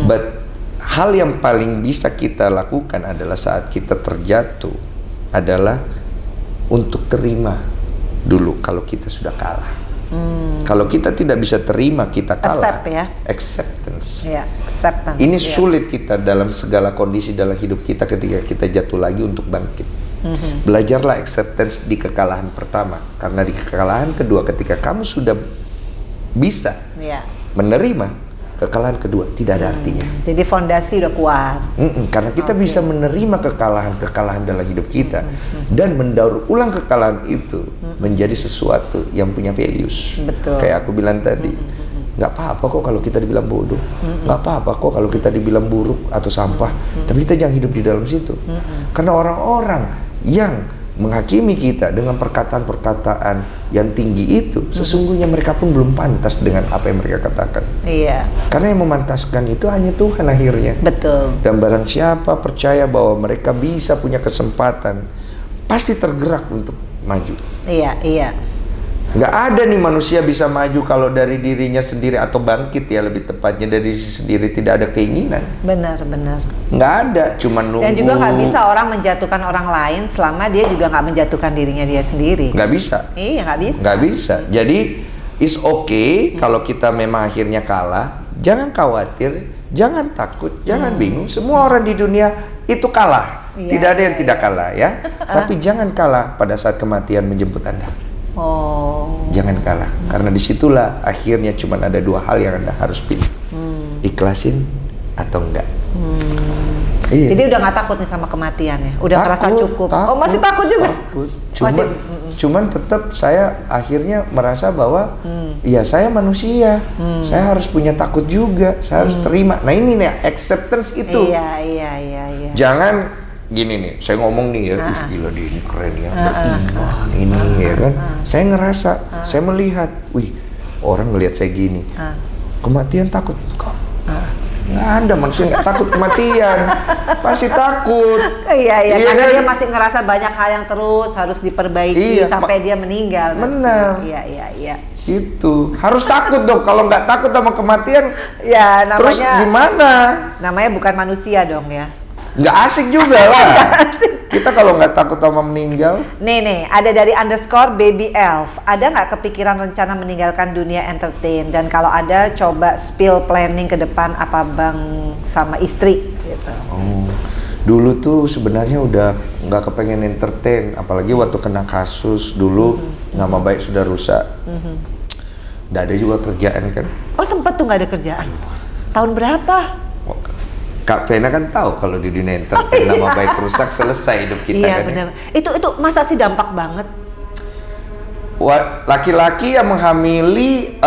But hal yang paling bisa kita lakukan adalah saat kita terjatuh adalah untuk terima dulu kalau kita sudah kalah. Kalau kita tidak bisa terima kita kalah, acceptance. Acceptance. Ini sulit kita dalam segala kondisi dalam hidup kita ketika kita jatuh lagi untuk bangkit. Belajarlah acceptance di kekalahan pertama, karena di kekalahan kedua ketika kamu sudah bisa menerima, kekalahan kedua tidak ada artinya. Jadi fondasi udah kuat. Karena kita bisa menerima kekalahan dalam hidup kita dan mendaur ulang kekalahan itu menjadi sesuatu yang punya values. Betul. Kayak aku bilang tadi, nggak apa-apa kok kalau kita dibilang bodoh, nggak apa-apa kok kalau kita dibilang buruk atau sampah, tapi kita jangan hidup di dalam situ. Karena orang-orang yang menghakimi kita dengan perkataan-perkataan yang tinggi itu, sesungguhnya mereka pun belum pantas dengan apa yang mereka katakan. Iya. Karena yang memantaskan itu hanya Tuhan akhirnya. Betul. Dan barang siapa percaya bahwa mereka bisa punya kesempatan, pasti tergerak untuk maju. Iya. Nggak ada nih manusia bisa maju kalau dari dirinya sendiri, atau bangkit ya lebih tepatnya dari diri sendiri, tidak ada keinginan. Benar. Nggak ada, cuma nunggu. Dan juga nggak bisa orang menjatuhkan orang lain selama dia juga nggak menjatuhkan dirinya dia sendiri. Nggak bisa. Iya, nggak bisa. Nggak bisa. Jadi it's okay kalau kita memang akhirnya kalah. Jangan khawatir, jangan takut, jangan bingung. Semua orang di dunia itu kalah. Tidak ada yang tidak kalah ya. Tapi jangan kalah pada saat kematian menjemput Anda. Jangan kalah, karena disitulah akhirnya cuma ada dua hal yang Anda harus pilih, ikhlasin atau enggak. Iya. Jadi udah nggak takut nih sama kematian ya, udah merasa cukup. Masih takut juga. Cuman tetap saya akhirnya merasa bahwa ya saya manusia, saya harus punya takut juga, saya harus terima. Nah ini nih acceptance itu. Iya. Jangan gini nih, saya ngomong nih ya, gila dia ini keren ya, beriman ini ya kan. Saya ngerasa, saya melihat, wih orang ngelihat saya gini, kematian takut, kok? Nggak ada manusia nggak takut kematian, pasti takut. Iya, karena dia masih ngerasa banyak hal yang terus harus diperbaiki sampai dia meninggal. Benar. Iya. Itu harus takut dong, kalau nggak takut sama kematian, ya namanya. Terus gimana? Namanya bukan manusia dong ya. Nggak asik juga lah. Kita kalau nggak takut sama meninggal. Nih, ada dari _baby elf. Ada nggak kepikiran rencana meninggalkan dunia entertain? Dan kalau ada, coba spill planning ke depan apa bang sama istri gitu. Dulu tuh sebenarnya udah nggak kepengen entertain, apalagi waktu kena kasus dulu, nama baik sudah rusak. Nggak ada juga kerjaan kan. Sempet tuh nggak ada kerjaan. Tahun berapa? Kak Vena kan tahu kalau di dunia entertain nama baik rusak, selesai hidup kita kan. Iya benar. Itu masa sih dampak banget. Laki-laki yang menghamili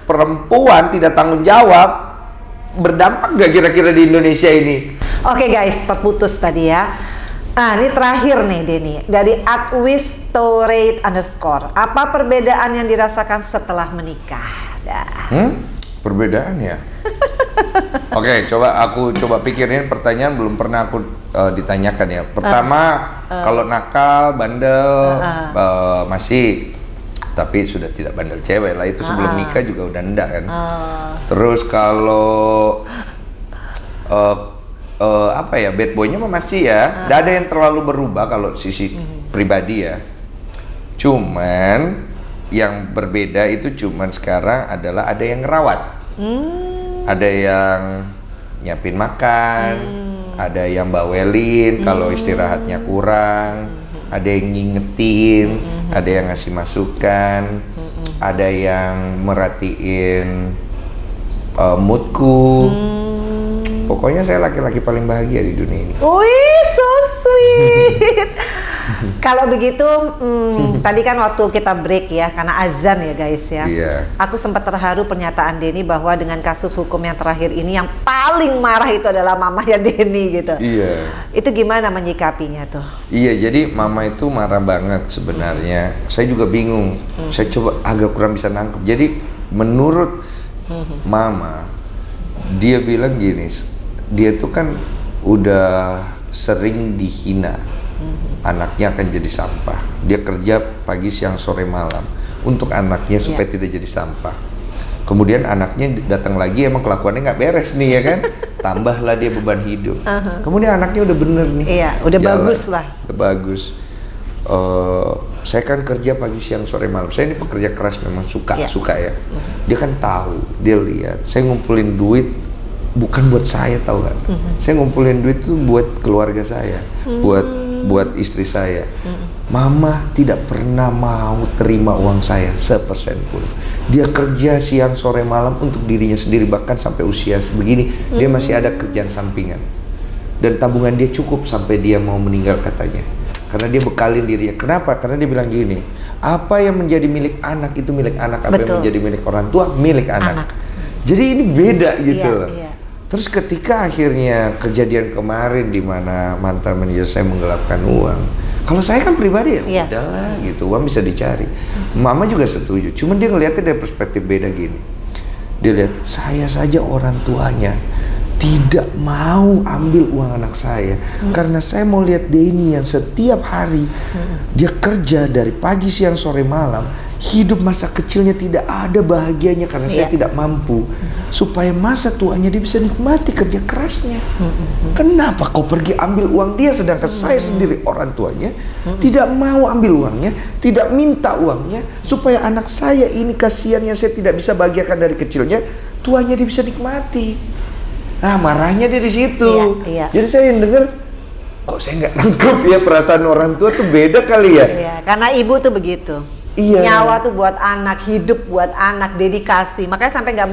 perempuan tidak tanggung jawab, berdampak nggak kira-kira di Indonesia ini? Oke guys, terputus tadi ya. Ini terakhir nih Denny, dari @wistorate_. Apa perbedaan yang dirasakan setelah menikah? Perbedaan ya? Oke, aku coba pikirin pertanyaan belum pernah aku ditanyakan ya. Pertama, kalau nakal, bandel, masih, tapi sudah tidak bandel cewek lah, itu sebelum nikah juga udah enggak kan. Terus kalau apa ya, bad boy-nya mah masih ya, nggak ada yang terlalu berubah kalau sisi pribadi ya. Cuman yang berbeda itu cuman sekarang adalah ada yang ngerawat, ada yang nyiapin makan, ada yang bawelin kalau istirahatnya kurang, ada yang ngingetin, ada yang ngasih masukan, ada yang merhatiin moodku. Pokoknya saya laki-laki paling bahagia di dunia ini. Wih, so sweet. Kalau begitu, tadi kan waktu kita break ya, karena azan ya guys ya. Iya. Aku sempat terharu pernyataan Denny bahwa dengan kasus hukum yang terakhir ini, yang paling marah itu adalah mamanya Denny gitu. Iya. Itu gimana menyikapinya tuh? Iya, jadi mama itu marah banget sebenarnya. Saya juga bingung. Saya coba agak kurang bisa nangkep. Jadi menurut mama, dia bilang gini, dia tuh kan udah sering dihina. Anaknya akan jadi sampah. Dia kerja pagi, siang, sore, malam untuk anaknya supaya tidak jadi sampah. Kemudian anaknya datang lagi, emang kelakuannya nggak beres nih ya kan? Tambahlah dia beban hidup. Kemudian anaknya udah bener nih. Iya, udah jalan. bagus lah. Udah bagus. Saya kan kerja pagi, siang, sore, malam. Saya ini pekerja keras, memang suka ya. Dia kan tahu, dia lihat. Saya ngumpulin duit bukan buat saya, tahu kan? Saya ngumpulin duit itu buat keluarga saya, buat istri saya. Mama tidak pernah mau terima uang saya sepersen pun. Dia kerja siang, sore, malam untuk dirinya sendiri, bahkan sampai usia begini dia masih ada kerjaan sampingan. Dan tabungan dia cukup sampai dia mau meninggal katanya. Karena dia bekalin dirinya. Kenapa? Karena dia bilang gini, apa yang menjadi milik anak itu milik anak, apa yang menjadi milik orang tua milik anak. Jadi ini beda gitu loh. Terus ketika akhirnya kejadian kemarin di mana mantan manajer saya menggelapkan uang, kalau saya kan pribadi ya udahlah gitu, uang bisa dicari. Mama juga setuju, cuman dia ngelihatnya dari perspektif beda gini. Dia lihat saya saja orang tuanya tidak mau ambil uang anak saya karena saya mau lihat Denny yang setiap hari dia kerja dari pagi, siang, sore, malam, hidup masa kecilnya tidak ada bahagianya karena saya tidak mampu, supaya masa tuanya dia bisa nikmati kerja kerasnya. Kenapa kau pergi ambil uang dia, sedangkan saya sendiri orang tuanya tidak mau ambil uangnya, tidak minta uangnya, supaya anak saya ini kasihan yang saya tidak bisa bahagiakan dari kecilnya, tuanya dia bisa nikmati. Nah, marahnya dia di situ. Jadi saya yang dengar, kok saya nggak nangkep ya perasaan orang tua tuh beda kali ya. Iya, karena ibu tuh begitu. Nyawa tuh buat anak, hidup buat anak, dedikasi. Makanya sampai nggak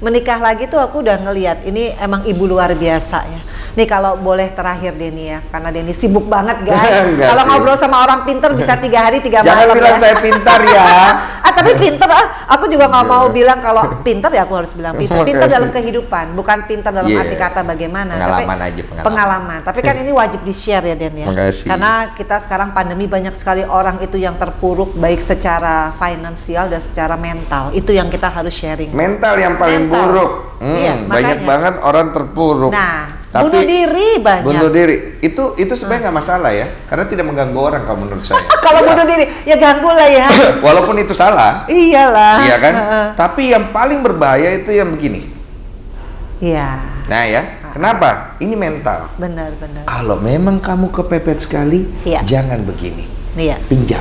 menikah lagi tuh aku udah ngelihat ini emang ibu luar biasa ya. Nih kalau boleh terakhir Denny ya, karena Denny sibuk banget guys. Kalau ngobrol sama orang pinter bisa 3 hari 3 malam. Jangan bilang saya pintar ya. Tapi pinter aku juga nggak mau bilang kalau pinter ya, aku harus bilang pinter. Pinter dalam kehidupan, bukan pinter dalam arti kata bagaimana. Pengalaman tapi, aja, pengalaman. Tapi kan ini wajib di-share ya Den ya. Makasih. Karena kita sekarang pandemi banyak sekali orang itu yang terpuruk baik secara finansial dan secara mental. Itu yang kita harus sharing. Mental yang paling buruk. Banyak banget orang terpuruk. Nah, tapi bunuh diri banyak. Bunuh diri itu sebenarnya nggak masalah ya, karena tidak mengganggu orang kalau menurut saya. Kalau bunuh diri ya ganggu lah ya. Walaupun itu salah. Iyalah. Iya kan? Tapi yang paling berbahaya itu yang begini. Iya. Nah ya, kenapa? Ini mental. Benar. Kalau memang kamu kepepet sekali, jangan begini. Iya. Pinjam.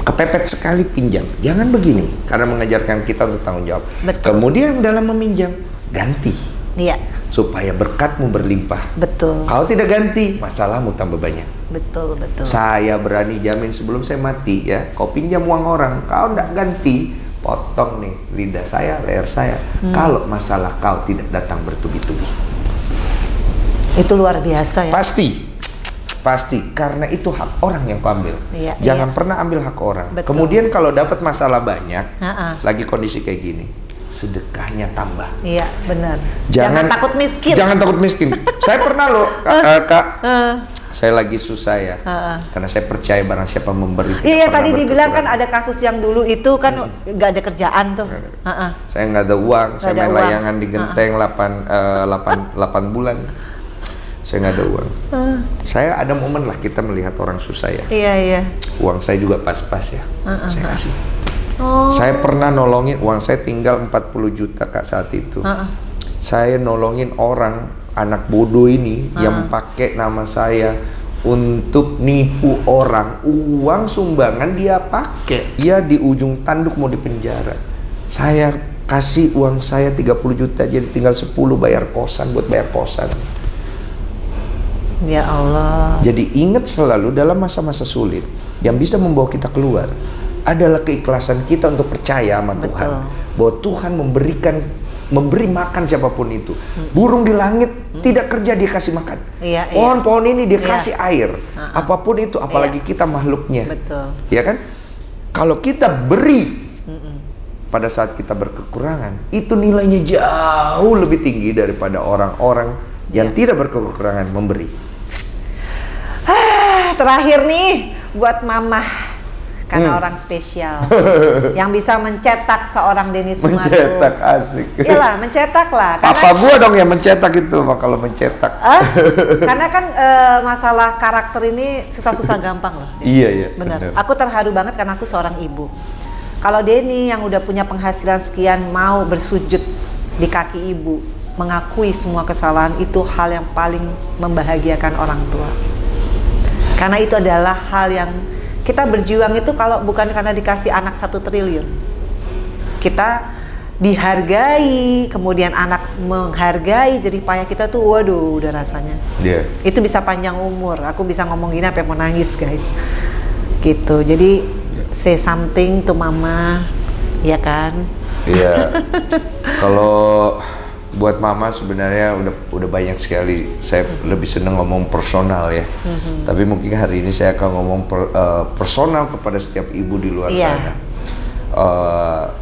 Kepepet sekali pinjam, jangan begini, karena mengajarkan kita untuk tanggung jawab. Betul. Kemudian dalam meminjam, ganti. Iya. Supaya berkatmu berlimpah. Betul. Kalau tidak ganti, masalahmu tambah banyak. Betul. Saya berani jamin sebelum saya mati ya, kau pinjam uang orang, kau tidak ganti, potong nih lidah saya, leher saya. Kalau masalah kau tidak datang bertubi-tubi. Itu luar biasa ya. Pasti, karena itu hak orang yang kau ambil. Jangan pernah ambil hak orang. Betul. Kemudian kalau dapat masalah banyak, lagi kondisi kayak gini, sedekahnya tambah. Iya, benar. Jangan takut miskin. Jangan takut miskin. Saya pernah loh, Kak, saya lagi susah ya. Karena saya percaya barang siapa memberi. Iya, tadi dibilang kan ada kasus yang dulu itu kan nggak ada kerjaan tuh. Saya nggak ada uang, saya main uang. layangan di genteng 8 bulan. Saya nggak ada uang. Saya ada momen lah kita melihat orang susah ya. Iya. Uang saya juga pas-pas ya. Saya kasih. Oh. Saya pernah nolongin, uang saya tinggal 40 juta Kak saat itu. Saya nolongin orang, anak bodoh ini yang pakai nama saya untuk nipu orang. Uang sumbangan dia pakai. Dia di ujung tanduk mau dipenjara. Saya kasih uang saya 30 juta, jadi tinggal 10 bayar kosan, buat bayar kosan. Ya Allah. Jadi ingat selalu dalam masa-masa sulit, yang bisa membawa kita keluar adalah keikhlasan kita untuk percaya sama Tuhan. Bahwa Tuhan memberi makan siapapun itu. Burung di langit tidak kerja, dia kasih makan. Pohon-pohon ini dia kasih air. Apapun itu, apalagi kita makhluknya. Betul. Ya kan? Kalau kita beri pada saat kita berkekurangan, itu nilainya jauh lebih tinggi daripada orang-orang yang tidak berkekurangan memberi. Terakhir nih buat mama, karena orang spesial yang bisa mencetak seorang Denny Sumargo. Mencetak, asik. Iyalah, mencetak lah. Apa gua dong yang mencetak itu kalau mencetak? Karena kan masalah karakter ini susah-susah gampang loh. Iya. Bener. Aku terharu banget karena aku seorang ibu. Kalau Denny yang udah punya penghasilan sekian mau bersujud di kaki ibu, mengakui semua kesalahan, itu hal yang paling membahagiakan orang tua. Karena itu adalah hal yang kita berjuang itu kalau bukan karena dikasih anak 1 triliun. Kita dihargai, kemudian anak menghargai jerih payah kita tuh, waduh, udah rasanya. Itu bisa panjang umur. Aku bisa ngomong gini sampai mau nangis, guys. Gitu. Jadi say something to mama, ya kan? Iya. Kalau buat mama sebenarnya udah banyak sekali. Saya lebih seneng ngomong personal ya. Tapi mungkin hari ini saya akan ngomong personal kepada setiap ibu di luar sana.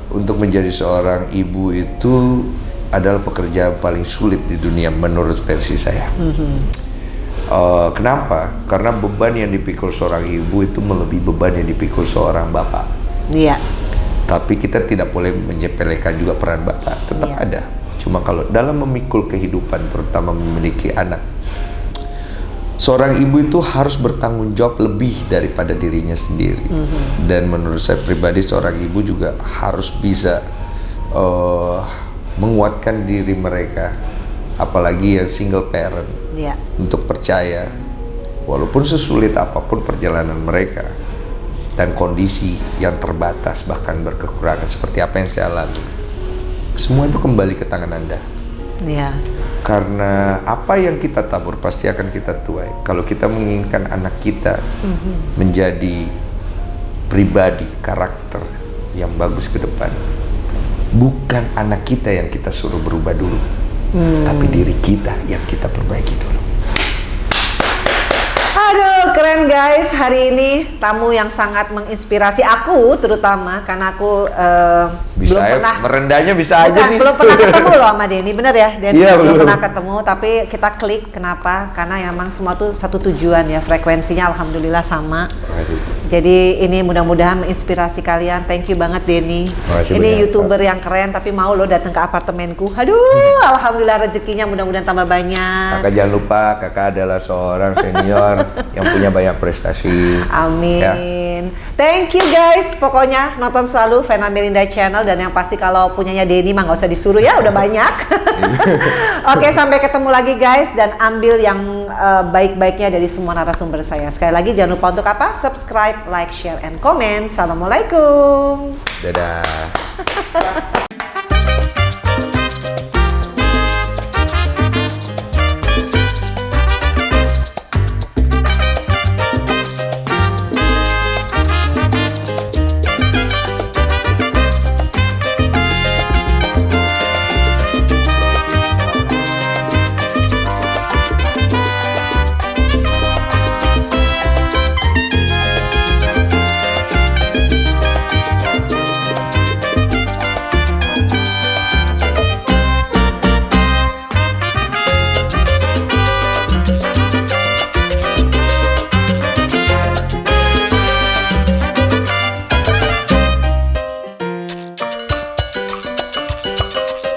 Untuk menjadi seorang ibu itu adalah pekerjaan paling sulit di dunia menurut versi saya. Kenapa? Karena beban yang dipikul seorang ibu itu melebihi beban yang dipikul seorang bapak. Iya. Tapi kita tidak boleh menyepelekan juga peran bapak. Tetap ada. Cuma kalau dalam memikul kehidupan, terutama memiliki anak, seorang ibu itu harus bertanggung jawab lebih daripada dirinya sendiri. Dan menurut saya pribadi, seorang ibu juga harus bisa menguatkan diri mereka, apalagi yang single parent, untuk percaya walaupun sesulit apapun perjalanan mereka dan kondisi yang terbatas, bahkan berkekurangan seperti apa yang saya alami, semua itu kembali ke tangan Anda. Karena apa yang kita tabur pasti akan kita tuai. Kalau kita menginginkan anak kita menjadi pribadi, karakter yang bagus ke depan, bukan anak kita yang kita suruh berubah dulu, tapi diri kita yang kita perbaiki dulu. Aduh, keren guys. Hari ini tamu yang sangat menginspirasi aku, terutama karena aku belum pernah merendahnya bisa aja nih. Belum pernah ketemu loh sama Denny, bener ya? Denny belum pernah ketemu, tapi kita klik. Kenapa? Karena emang semua tuh satu tujuan ya, frekuensinya alhamdulillah sama. Jadi ini mudah-mudahan menginspirasi kalian. Thank you banget Denny. Ini YouTuber yang keren, tapi mau lo datang ke apartemenku. Aduh, alhamdulillah rezekinya mudah-mudahan tambah banyak. Kakak jangan lupa, kakak adalah seorang senior yang punya banyak prestasi. Amin. Ya. Thank you guys. Pokoknya nonton selalu Vena Melinda Channel, dan yang pasti kalau punyanya Denny mah nggak usah disuruh ya, udah banyak. Oke, sampai ketemu lagi guys, dan ambil yang baik-baiknya dari semua narasumber saya. Sekali lagi jangan lupa untuk apa? Subscribe, like, share, and comment. Assalamualaikum. Dadah.